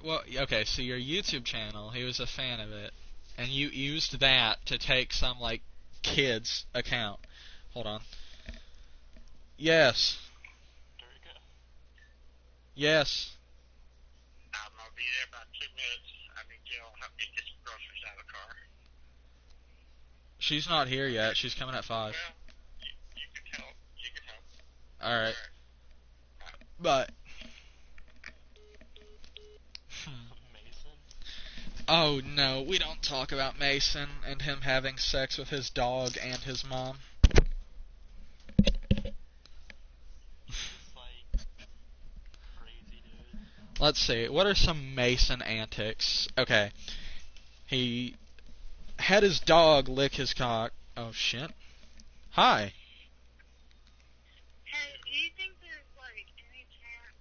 well, okay, so your YouTube channel, he was a fan of it, and you used that to take some, like, kid's account. Hold on. Yes. Durga. Yes. I'm gonna be there about 2 minutes. I need y'all to help me get some groceries out of the car. She's not here yet. She's coming at 5. Well, you can help. You can help. Alright. Alright. But. Mason. Oh no, we don't talk about Mason and him having sex with his dog and his mom. Just like crazy, dude. Let's see. What are some Mason antics? Okay. He had his dog lick his cock. Oh shit. Hi. Hey, do you think there's like any chance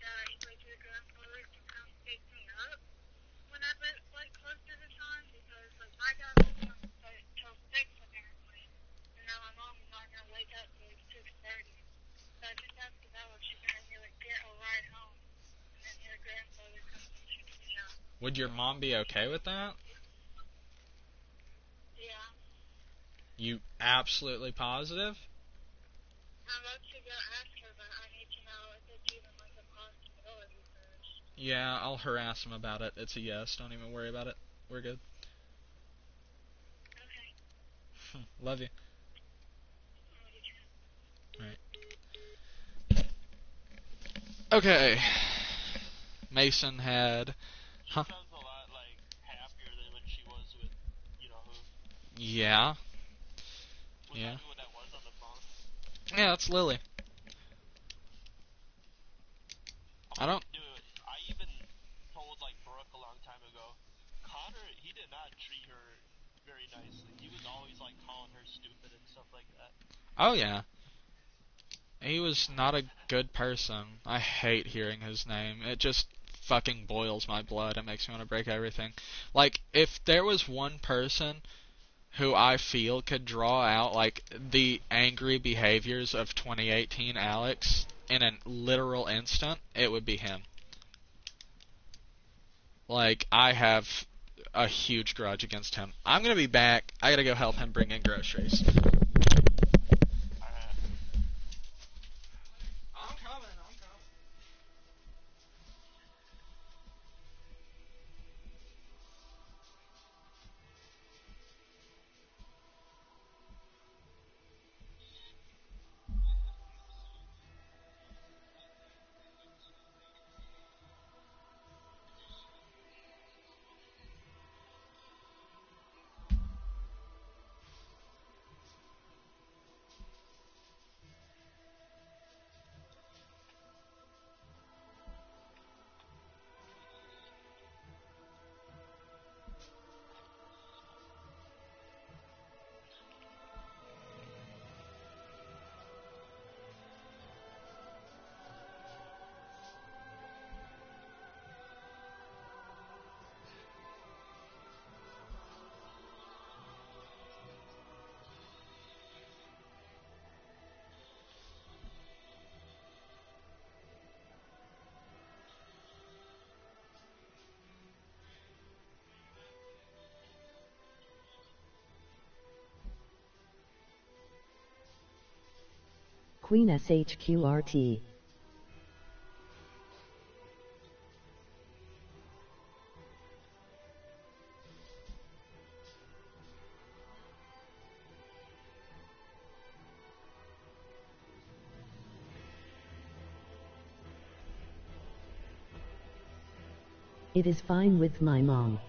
that like your grandfather can come pick me up whenever it's like close to the time? Because like my dad was going to start till 6 apparently, and now my mom's not gonna wake up till like 6:30. So I just have to know if she's gonna be like get a ride home, and then your grandfather comes and picks me up. Would your mom be okay with that? Yeah, You absolutely positive? I'm about to go ask her, but I need to know if it's even like a possibility first. Yeah, I'll harass him about it. It's a yes. Don't even worry about it. We're good. Okay. Love you. I'll Alright. Okay. Mason had. She Huh? sounds a lot like happier than when she was with, you know who. Yeah. Was Yeah. that who that was on the phone? Yeah, that's Lily. I don't. Dude, I even told like Brooke a long time ago. Connor, he did not treat her very nicely. He was always like calling her stupid and stuff like that. Oh, yeah. He was not a good person. I hate hearing his name. It just fucking boils my blood. It makes me want to break everything. Like, if there was one person who I feel could draw out, like, the angry behaviors of 2018 Alex in a literal instant, it would be him. Like, I have a huge grudge against him. I'm gonna be back. I gotta go help him bring in groceries. I'm coming. Queen SHQRT. It is fine with my mom.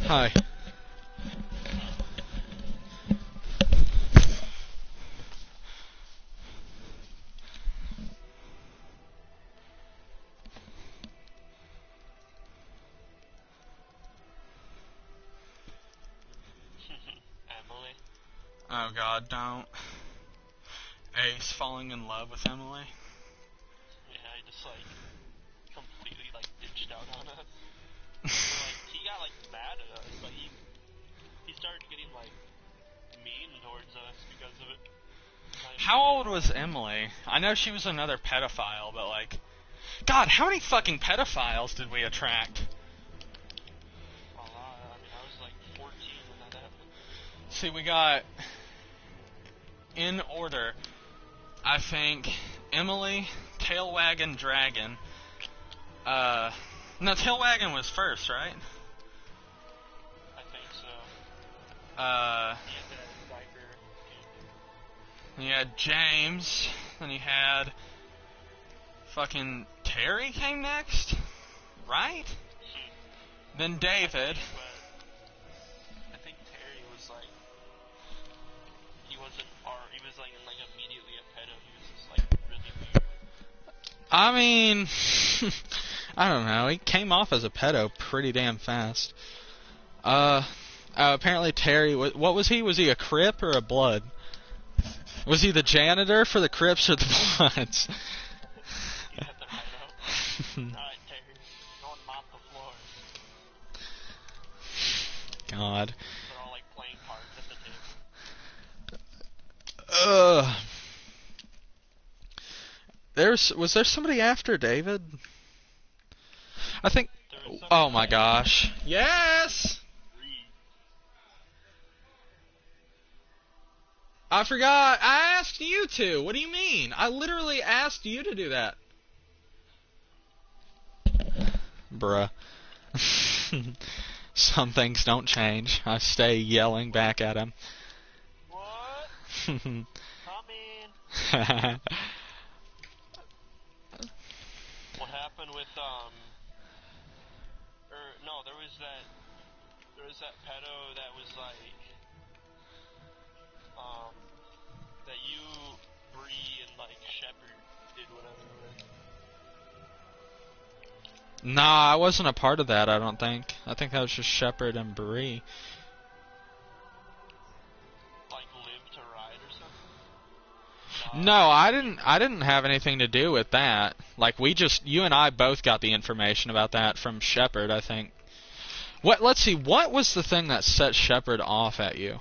Hi. Emily. Oh God, don't. Ace falling in love with Emily. Yeah, he just like completely like ditched out on us. Like he got like mad at us. Like he started getting like mean towards us because of it. How old was Emily? I know she was another pedophile, but like, God, how many fucking pedophiles did we attract? A lot. I mean, I was like 14 when that happened. See, we got, in order, I think, Emily, Tailwagon, Dragon. No, Tailwagon was first, right? I think so. He Uh, had that diaper. then you had James, then you had fucking Terry came next, right? Then David. But I think Terry was like, he wasn't, or he was like immediately a pedo. He was just like really weird. I mean, I don't know. He came off as a pedo pretty damn fast. Apparently Terry, what was he? Was he a Crip or a Blood? Was he the janitor for the Crips or the Bloods? You got the right out. Alright, Terry, go and mop the floors. God. They're all like playing cards at the table. Was there somebody after David? I think. There was Oh somebody my like gosh. Yes. Reed. I forgot. I asked you to. What do you mean? I literally asked you to do that. Bruh. Some things don't change. I stay yelling back at him. What? Come in. What happened with no, there was that pedo that was like that you, Bree, and like Shepard did whatever with. Nah, I wasn't a part of that, I don't think. I think that was just Shepard and Bree. Like Live to Ride or something? No, I didn't have anything to do with that. Like, you and I both got the information about that from Shepard, I think. Let's see, what was the thing that set Shepard off at you?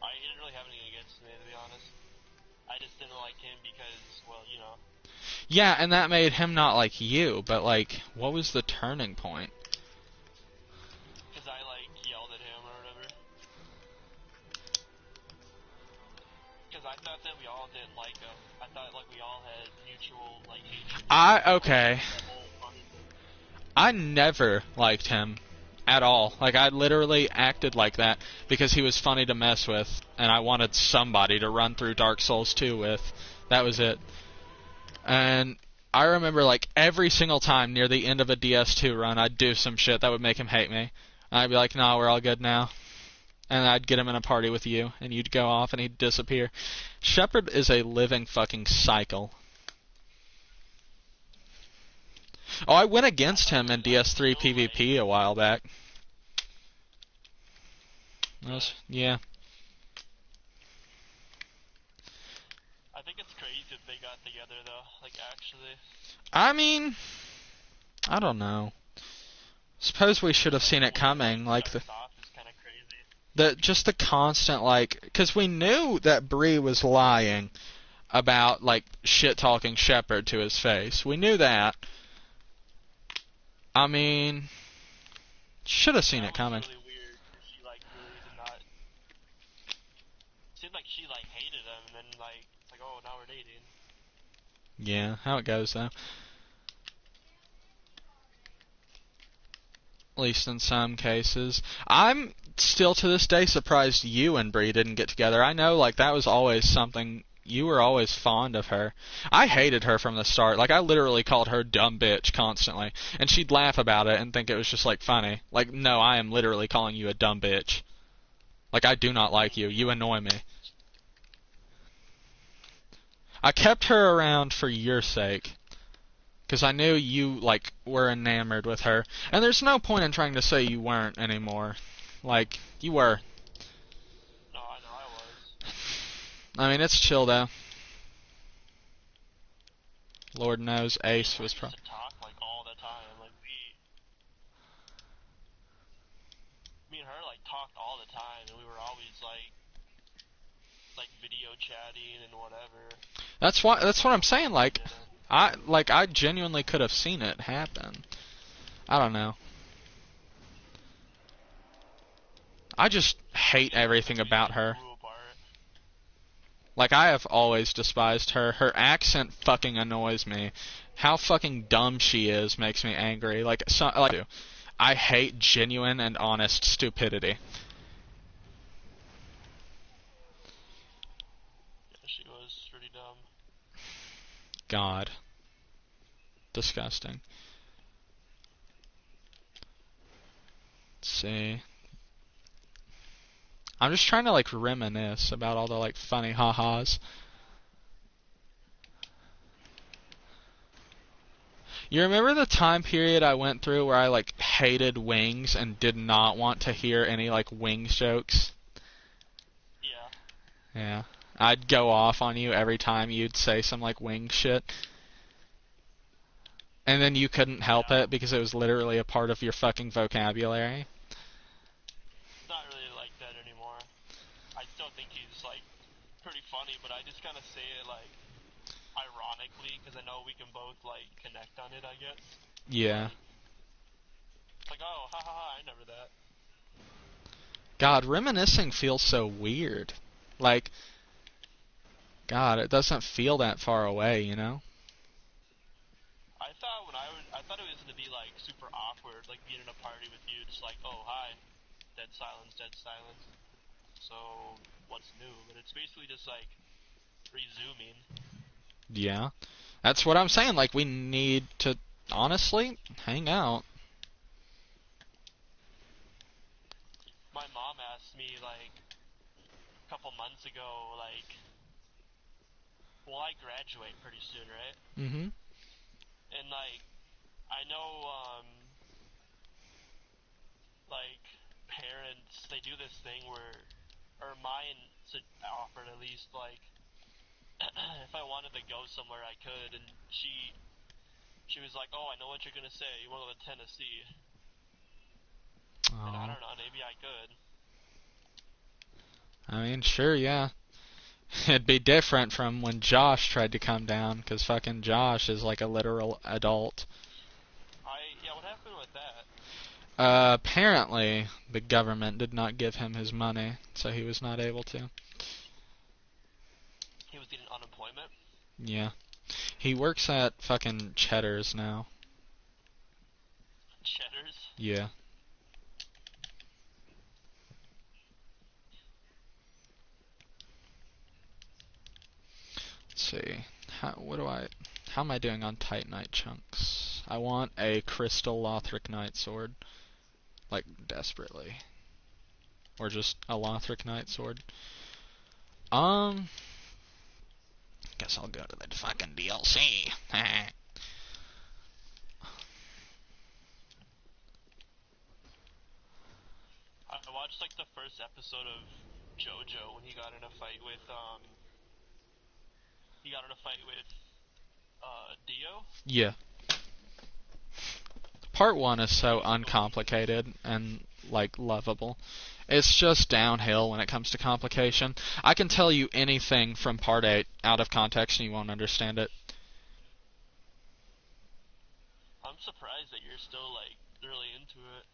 I didn't really have anything against me, to be honest. I just didn't like him because, well, you know. Yeah, and that made him not like you, but like, what was the turning point? Because I, like, yelled at him or whatever. Because I thought that we all didn't like him. I thought, like, we all had mutual, like, hatred. Okay. That whole funny thing. I never liked him at all. Like, I literally acted like that because he was funny to mess with, and I wanted somebody to run through Dark Souls 2 with. That was it. And I remember, like, every single time near the end of a DS2 run, I'd do some shit that would make him hate me. And I'd be like, nah, we're all good now. And I'd get him in a party with you, and you'd go off, and he'd disappear. Shepard is a living fucking cycle. Oh, I went against him in DS3 PvP a while back. Yeah. I think it's crazy if they got together, though. Like, actually. I mean, I don't know. Suppose we should have seen it coming, like Is kind of crazy. just the constant, like, because we knew that Bree was lying about, like, shit-talking Shepard to his face. We knew that. I mean, should have seen it coming. That was really weird. She, like, really did not. Seemed like she, like, hated him, and then, like, it's like, oh, now we're dating. Yeah, how it goes, though. At least in some cases. I'm still to this day surprised you and Bree didn't get together. I know, like, that was always something you were always fond of her. I hated her from the start. Like, I literally called her dumb bitch constantly. And she'd laugh about it and think it was just, like, funny. Like, no, I am literally calling you a dumb bitch. Like, I do not like you. You annoy me. I kept her around for your sake. Because I knew you, like, were enamored with her. And there's no point in trying to say you weren't anymore. Like, you were. No, I know I was. I mean, it's chill, though. Lord knows Ace was We probably... used to talk, like, all the time. Like, me and her, like, talked all the time, and we were always, like video chatting and whatever. That's what I'm saying, like... Did it. I genuinely could have seen it happen. I don't know. I just hate everything about her. Grew apart. Like, I have always despised her. Her accent fucking annoys me. How fucking dumb she is makes me angry. Like, I hate genuine and honest stupidity. Yeah, she was pretty dumb. God. Disgusting. Let's see. I'm just trying to, like, reminisce about all the, like, funny ha-has. You remember the time period I went through where I, like, hated wings and did not want to hear any, like, wings jokes? Yeah. Yeah. I'd go off on you every time you'd say some, like, wing shit. And then you couldn't help it because it was literally a part of your fucking vocabulary. Not really like that anymore. I still think he's, like, pretty funny, but I just kind of say it, like, ironically, because I know we can both, like, connect on it, I guess. Yeah. Like, oh, ha ha ha, I remember that. God, reminiscing feels so weird. Like, God, it doesn't feel that far away, you know? I thought it was gonna be like super awkward, like being in a party with you, just like, oh hi, dead silence, dead silence. So what's new? But it's basically just like resuming. Yeah. That's what I'm saying. Like, we need to, honestly, hang out. My mom asked me like a couple months ago, like, well, I graduate pretty soon, right? Mm-hmm. And like, I know, like, parents, they do this thing where, or mine offered at least, like, if I wanted to go somewhere, I could, and she was like, oh, I know what you're gonna say, you wanna go to Tennessee. And I don't know, maybe I could. I mean, sure, yeah. It'd be different from when Josh tried to come down, because fucking Josh is like a literal adult. Yeah, what happened with that? Apparently, the government did not give him his money, so he was not able to. He was getting unemployment? Yeah. He works at fucking Cheddar's now. Cheddar's? Yeah. Let's see. How am I doing on Titanite chunks? I want a crystal Lothric Knight sword. Like, desperately. Or just a Lothric Knight sword. Guess I'll go to the fucking DLC. I watched like the first episode of JoJo when he got in a fight with Dio. Yeah. Part 1 is so uncomplicated and, like, lovable. It's just downhill when it comes to complication. I can tell you anything from Part 8 out of context and you won't understand it. I'm surprised that you're still like really into it.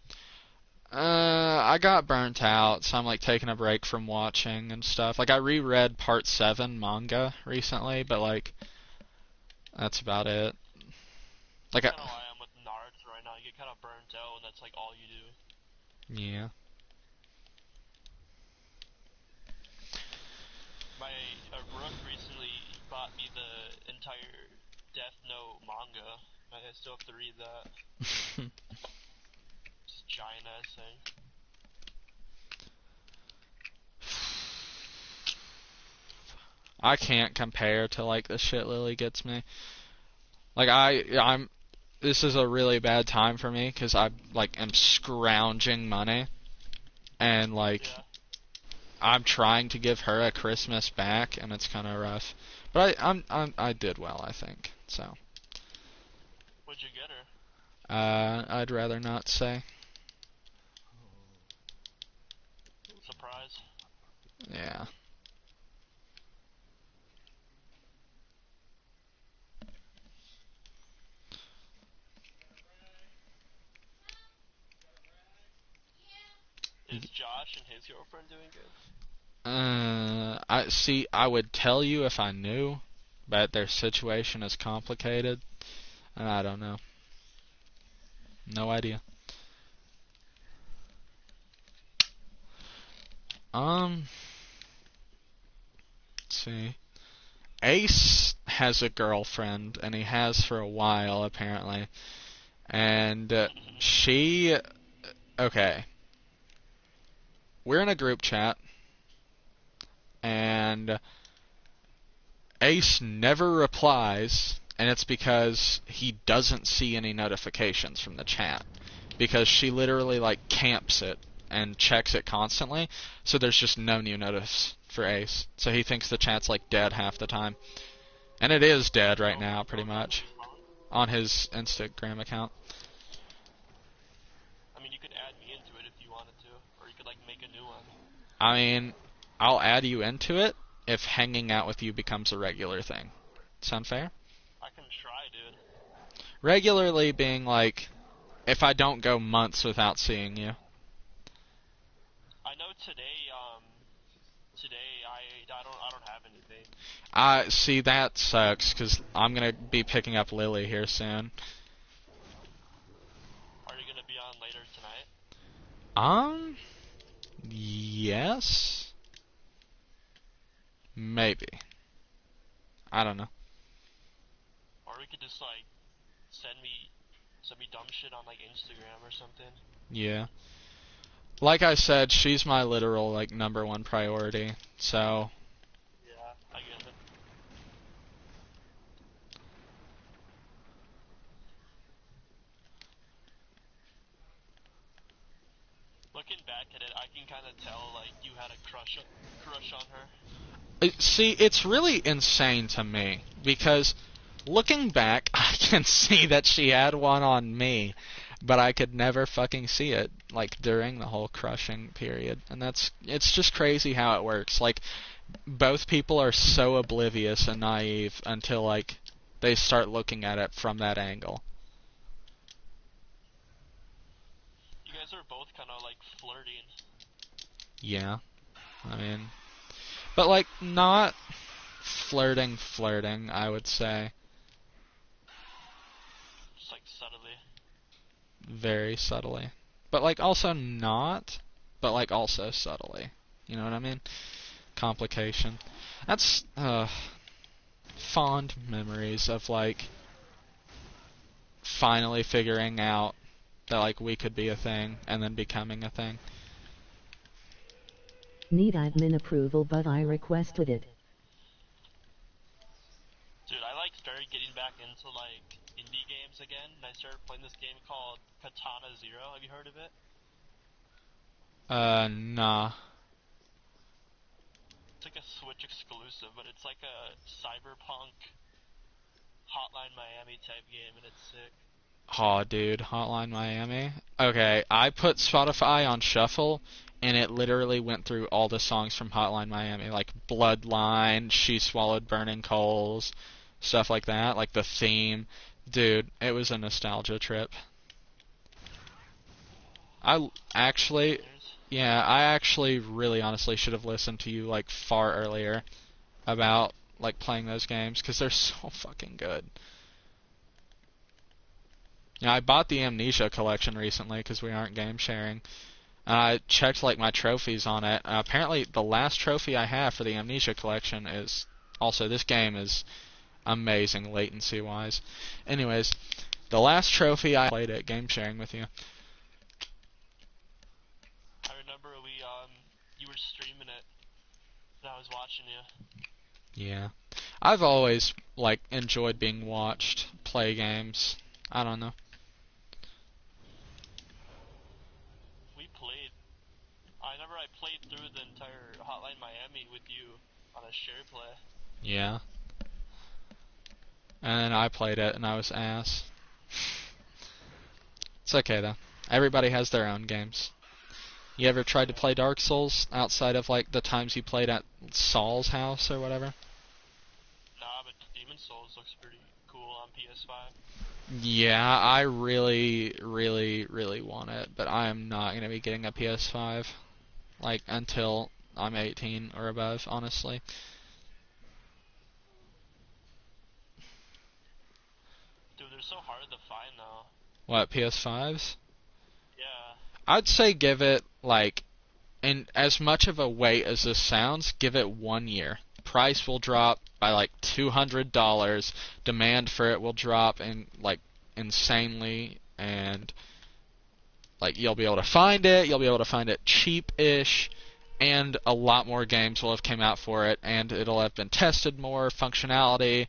I got burnt out, so I'm, like, taking a break from watching and stuff. Like, I reread Part 7 manga recently, but, like, that's about it. Like, That's kind of why I'm with Naruto right now. You get kind of burnt out, and that's like all you do. Yeah. Brooke recently I still have to read that. It's a giant essay. I can't compare to like the shit Lily gets me. Like this is a really bad time for me because I like am scrounging money, and like Yeah. I'm trying to give her a Christmas back, and it's kind of rough. But I did well, I think. So. What'd you get her? I'd rather not say. Surprise. Yeah. Is Josh and his girlfriend doing good? I would tell you if I knew, but their situation is complicated, and I don't know. No idea. Let's see. Ace has a girlfriend, and he has for a while, apparently. And okay. We're in a group chat, and Ace never replies, and it's because he doesn't see any notifications from the chat. Because she literally, like, camps it and checks it constantly, so there's just no new notice for Ace. So he thinks the chat's, like, dead half the time. And it is dead right now, pretty much, on his Instagram account. I mean, you could add me into it if you wanted to, or you could, like, make a new one. I mean, I'll add you into it if hanging out with you becomes a regular thing. Sound fair? I can try, dude. Regularly being, like, if I don't go months without seeing you. I know today I don't have anything. See, that sucks, because I'm going to be picking up Lily here soon. Are you gonna be on later tonight? Yes? Maybe. I don't know. Or we could just, like, send me dumb shit on, like, Instagram or something. Yeah. Like I said, she's my literal, like, #1 priority, so... Yeah, I get it. Looking back at it, I can kind of tell, like, you had a crush on her. See, it's really insane to me, because looking back, I can see that she had one on me, but I could never fucking see it, like, during the whole crushing period. And it's just crazy how it works. Like, both people are so oblivious and naive until, like, they start looking at it from that angle. You guys are both kind of, like, flirting. Yeah. I mean... But, like, not flirting, I would say. Just, like, subtly. Very subtly. But, like, also not, but, like, also subtly. You know what I mean? Complication. That's, fond memories of, like, finally figuring out that, like, we could be a thing, and then becoming a thing. Need admin approval, but I requested it. Dude, I, like, started getting back into, like, indie games again, and I started playing this game called Katana Zero. Have you heard of it? Nah. It's like a Switch exclusive, but it's like a cyberpunk Hotline Miami type game, and it's sick. Aw, dude, Hotline Miami. Okay, I put Spotify on shuffle, and it literally went through all the songs from Hotline Miami, like Bloodline, She Swallowed Burning Coals, stuff like that, like the theme. Dude, it was a nostalgia trip. I actually really honestly should have listened to you, like, far earlier about, like, playing those games, because they're so fucking good. Yeah, I bought the Amnesia collection recently because we aren't game sharing. And I checked, like, my trophies on it. Apparently, the last trophy I have for the Amnesia collection is also, this game is amazing latency-wise. Anyways, The last trophy I played at game sharing with you. I remember you were streaming it, and I was watching you. Yeah. I've always, like, enjoyed being watched play games. I don't know. We played. I remember I played through the entire Hotline Miami with you on a share play. Yeah. And then I played it, and I was ass. It's okay, though. Everybody has their own games. You ever tried to play Dark Souls outside of, like, the times you played at Saul's house or whatever? Nah, but Demon Souls looks pretty cool on PS5. Yeah, I really, really, really want it, but I am not going to be getting a PS5, like, until I'm 18 or above, honestly. Dude, they're so hard to find now. What, PS5s? Yeah. I'd say give it, like, in as much of a wait as this sounds, give it 1 year. Price will drop by, like, $200. Demand for it will drop in, like, insanely, and, like, you'll be able to find it. You'll be able to find it cheap-ish, and a lot more games will have came out for it, and it'll have been tested more, functionality.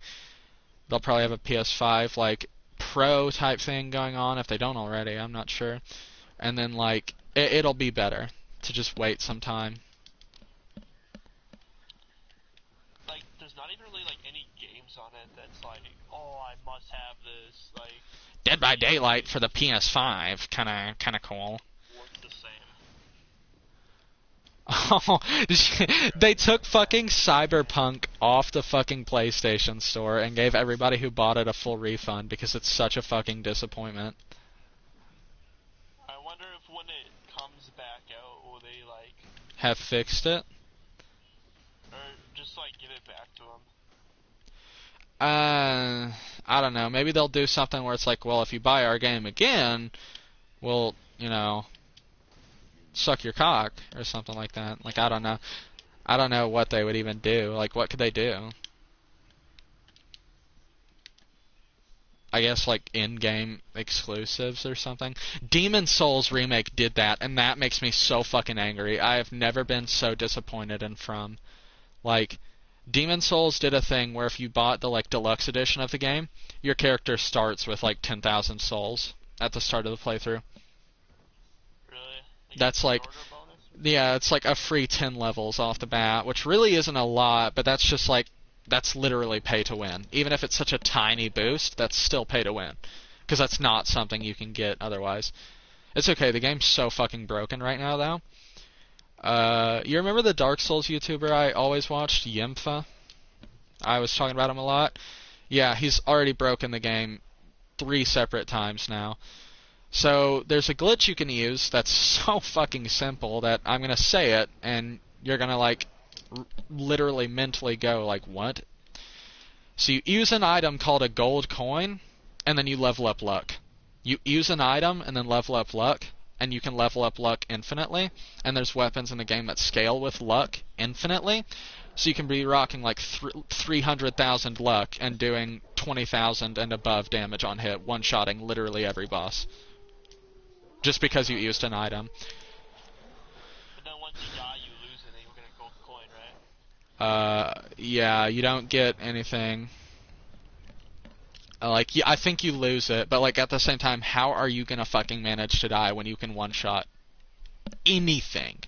They'll probably have a PS5, like, Pro type thing going on, if they don't already, I'm not sure. And then, like, it'll be better to just wait some time. Like, there's not even really, like, any games on it that's like, oh, I must have this, like... Dead by Daylight for the PS5, kinda cool. Works the same. Oh, they took fucking Cyberpunk off the fucking PlayStation Store and gave everybody who bought it a full refund because it's such a fucking disappointment. I wonder if when it comes back out, will they, like... Have fixed it? Or just, like, give it back to them? I don't know. Maybe they'll do something where it's like, well, if you buy our game again, we'll, suck your cock or something like that. Like, I don't know. I don't know what they would even do. Like, what could they do? I guess, like, in-game exclusives or something. Demon Souls Remake did that, and that makes me so fucking angry. I have never been so disappointed in From. Like, Demon Souls did a thing where if you bought the, like, deluxe edition of the game, your character starts with, like, 10,000 souls at the start of the playthrough. Really? That's like... Yeah, it's like a free 10 levels off the bat, which really isn't a lot, but that's just like... That's literally pay to win. Even if it's such a tiny boost, that's still pay to win. Because that's not something you can get otherwise. It's okay, the game's so fucking broken right now, though. You remember the Dark Souls YouTuber I always watched, Yempha? I was talking about him a lot. Yeah, he's already broken the game 3 separate times now. So, there's a glitch you can use that's so fucking simple that I'm gonna say it, and you're gonna, like, literally mentally go, like, what? So you use an item called a gold coin, and then you level up luck. You use an item, and then level up luck, and you can level up luck infinitely, and there's weapons in the game that scale with luck infinitely, so you can be rocking like 300,000 luck and doing 20,000 and above damage on hit, one-shotting literally every boss. Just because you used an item. But then once you die, you lose it, and you get a gold coin, right? Yeah, you don't get anything. Like, I think you lose it, but, like, at the same time, how are you gonna fucking manage to die when you can one-shot anything?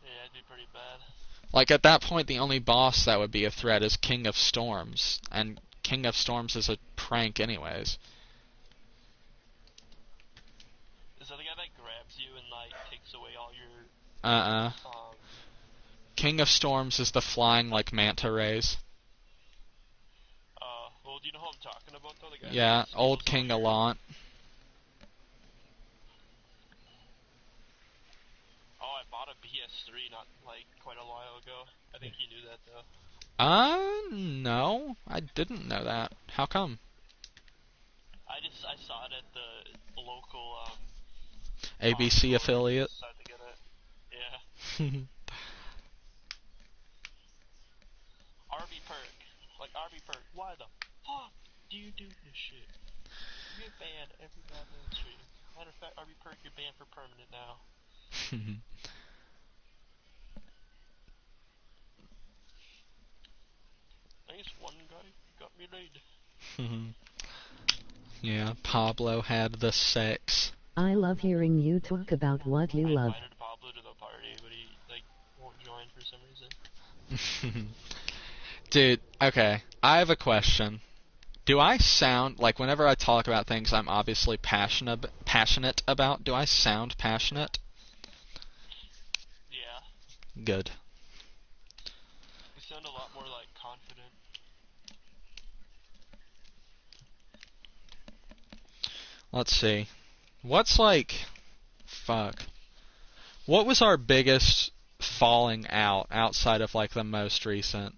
Yeah, it'd be pretty bad. Like, at that point, the only boss that would be a threat is King of Storms, and King of Storms is a prank anyways. Is that the guy that grabs you and, like, takes away all your... King of Storms is the flying, like, manta rays. Well, do you know who I'm talking about, though? The guy Yeah, old King Allant. Oh, I bought a PS3 not, like, quite a while ago. I think you knew that, though. No, I didn't know that. How come? I saw it at the local, ABC affiliate? decided to get it. Yeah. RB Perk. Like, RB perk. Why the fuck do you do this shit? You get banned every goddamn stream. Matter of fact, RB perk, you're banned for permanent now. Nice one guy got me laid. Yeah, Pablo had the sex. I love hearing you talk about what you I love. invited Pablo to the party, but he won't join for some reason. Dude, okay, I have a question. Do I sound, like, whenever I talk about things I'm obviously passionate about, do I sound passionate? Yeah. Good. You sound a lot more, confident. Let's see. What's fuck. What was our biggest falling out outside of, the most recent?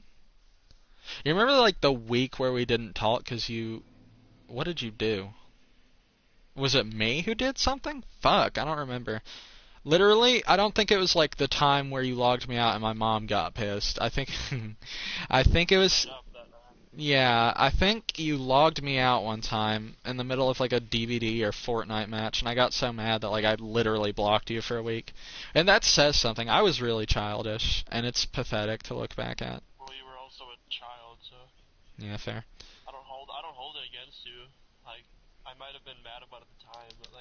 You remember, the week where we didn't talk because what did you do? Was it me who did something? Fuck, I don't remember. Literally, I don't think it was, the time where you logged me out and my mom got pissed. I think it was... Yeah, I think you logged me out one time in the middle of a DVD or Fortnite match, and I got so mad that I literally blocked you for a week. And that says something. I was really childish, and it's pathetic to look back at. Well, you were also a child, so Yeah, fair. I don't hold it against you. I might have been mad about it at the time, but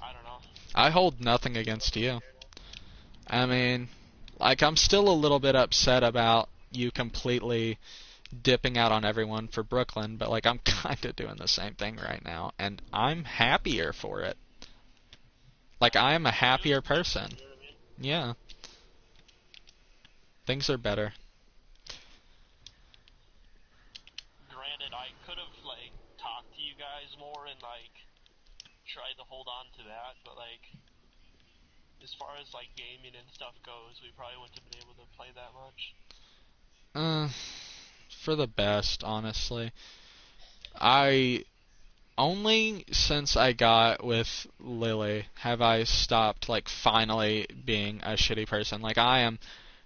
I don't know. I hold nothing against you. I mean, I'm still a little bit upset about you completely dipping out on everyone for Brooklyn, but I'm kind of doing the same thing right now, and I'm happier for it. I am a happier person. Yeah. Things are better. Granted, I could have talked to you guys more and tried to hold on to that, but as far as gaming and stuff goes, we probably wouldn't have been able to play that much. For the best, honestly. Only since I got with Lily have I stopped, finally being a shitty person.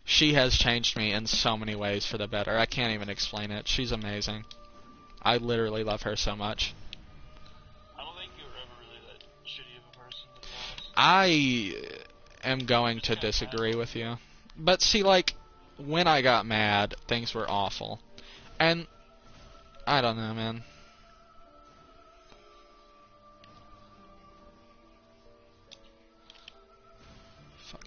She has changed me in so many ways for the better. I can't even explain it. She's amazing. I literally love her so much. I don't think you were ever really that shitty of a person, to be honest. I am going to disagree with you. But see, when I got mad, things were awful. And, I don't know, man. Fuck.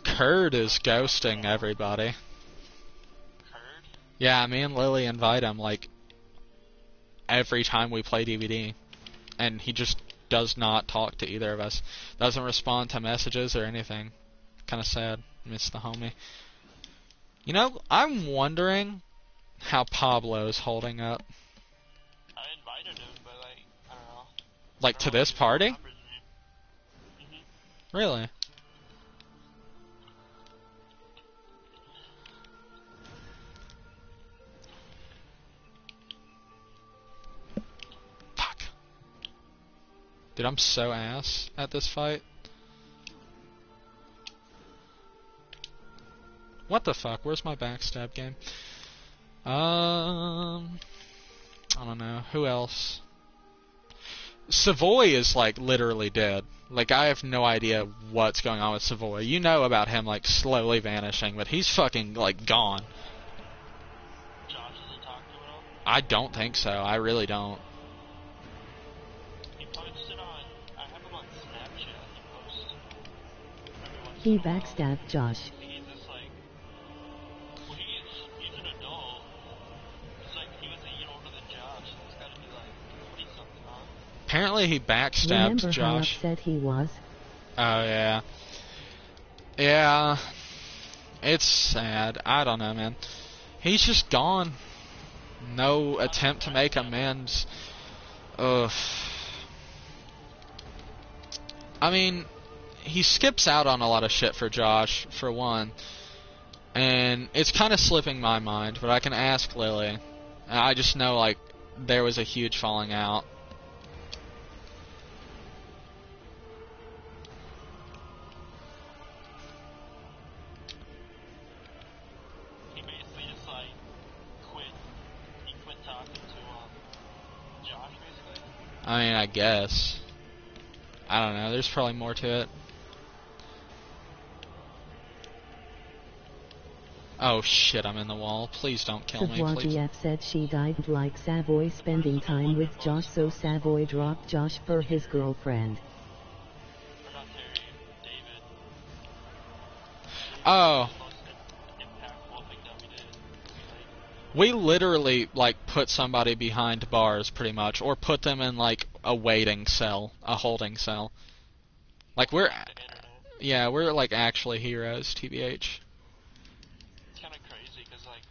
Kurd is ghosting everybody. Kurd? Yeah, me and Lily invite him, every time we play DVD. And he just does not talk to either of us. Doesn't respond to messages or anything. Kinda sad. Miss the homie. You know, I'm wondering how Pablo's holding up. I invited him, but I don't know. To this party? Really? Fuck. Dude, I'm so ass at this fight. What the fuck? Where's my backstab game? I don't know. Who else? Savoy is, literally dead. I have no idea what's going on with Savoy. You know about him, slowly vanishing, but he's fucking, gone. Josh doesn't talk to him at all? I don't think so. I really don't. He posted on... I have him on Snapchat. He posts... every once He in a while. backstabbed Josh. He's just well, he's an adult. He was a year older than Josh. So it's gotta be 20-something, huh? Apparently he backstabbed Remember how Josh. upset he was? Oh, yeah. Yeah. It's sad. I don't know, man. He's just gone. No attempt to make amends. Ugh. I mean, he skips out on a lot of shit for Josh, for one. And it's kind of slipping my mind, but I can ask Lily. And I just know, there was a huge falling out. He basically just like quit. He quit talking to Josh basically. I mean, I guess. I don't know. There's probably more to it. Oh shit, I'm in the wall. Please don't kill me, Savoy please. GF said she died like Savoy spending time with Josh, so Savoy dropped Josh for his girlfriend. Or not Terry, David. Oh, The most impactful thing that we did. Like, we literally, like, put somebody behind bars, pretty much. Or put them in, like, a waiting cell. A holding cell. Like, we're... the internet. Yeah, we're, like, actually heroes, TBH. It's kind of crazy because like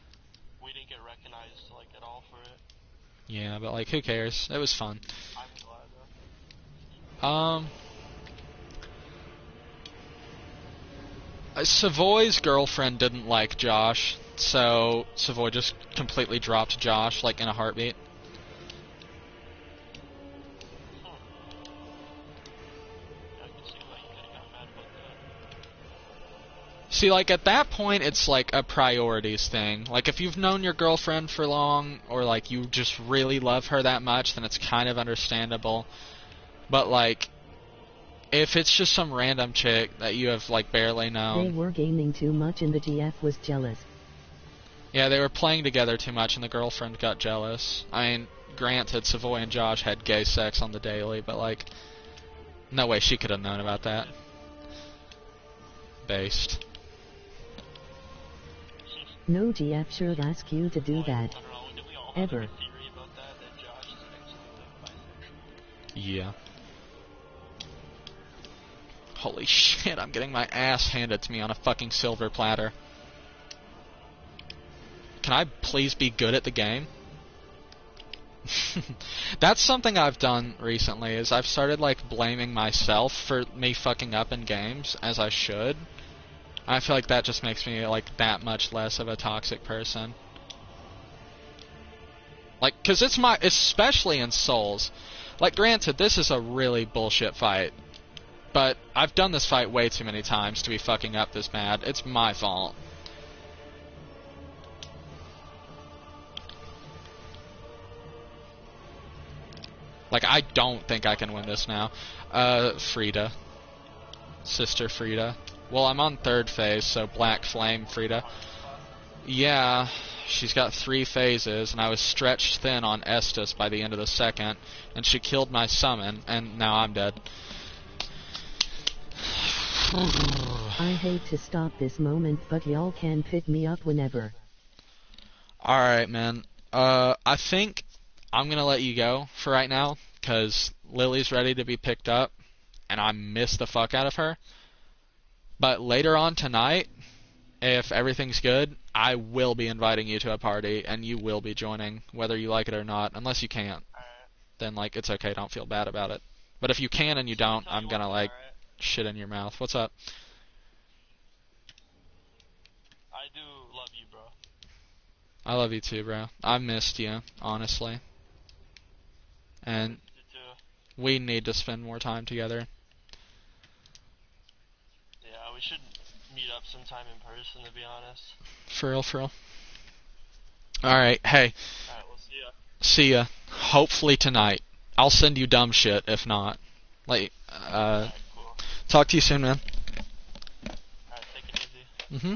we didn't get recognized like at all for it. Yeah, but, like, who cares? It was fun. I'm glad though. Savoy's girlfriend didn't like Josh, so Savoy just completely dropped Josh, like, in a heartbeat. I can see why you kind of got mad about that. See, like, at that point, it's, like, a priorities thing. Like, if you've known your girlfriend for long, or, like, you just really love her that much, then it's kind of understandable. But, like, if it's just some random chick that you have, like, barely They known... were gaming too much and the GF was jealous. Yeah, they were playing together too much, and the girlfriend got jealous. I mean, granted, Savoy and Josh had gay sex on the daily, but, like, no way she could have known about that. Based. No GF should ask you to do that. I don't know. Did we all have Ever. like, a theory about that Josh is actually bisexual? Yeah. Holy shit, I'm getting my ass handed to me on a fucking silver platter. Can I please be good at the game? That's something I've done recently, is I've started, like, blaming myself for me fucking up in games, as I should. I feel like that just makes me, like, that much less of a toxic person. Like, 'cause it's my... especially in Souls. Like, granted, this is a really bullshit fight. But I've done this fight way too many times to be fucking up this bad. It's my fault. Like, I don't think I can win this now. Frida. Sister Frida. Well, I'm on third phase, so Black Flame Frida. Yeah, she's got 3 phases, and I was stretched thin on Estus by the end of the second, and she killed my summon, and now I'm dead. I hate to stop this moment, but y'all can pick me up whenever. Alright, man. I think I'm gonna let you go for right now, because Lily's ready to be picked up, and I miss the fuck out of her. But later on tonight, if everything's good, I will be inviting you to a party, and you will be joining, whether you like it or not. Unless you can't, then, like, it's okay, don't feel bad about it. But if you can and you don't, I'm gonna, like, shit in your mouth. What's up? I do love you, bro. I love you too, bro. I missed you, honestly. And You too. we need to spend more time together. Yeah, we should meet up sometime in person, to be honest. For real, for real. Alright, hey, Alright, we'll see ya. see ya. Hopefully tonight. I'll send you dumb shit if not. Like, Alright, cool. talk to you soon, man. Alright, take it easy. Mm-hmm.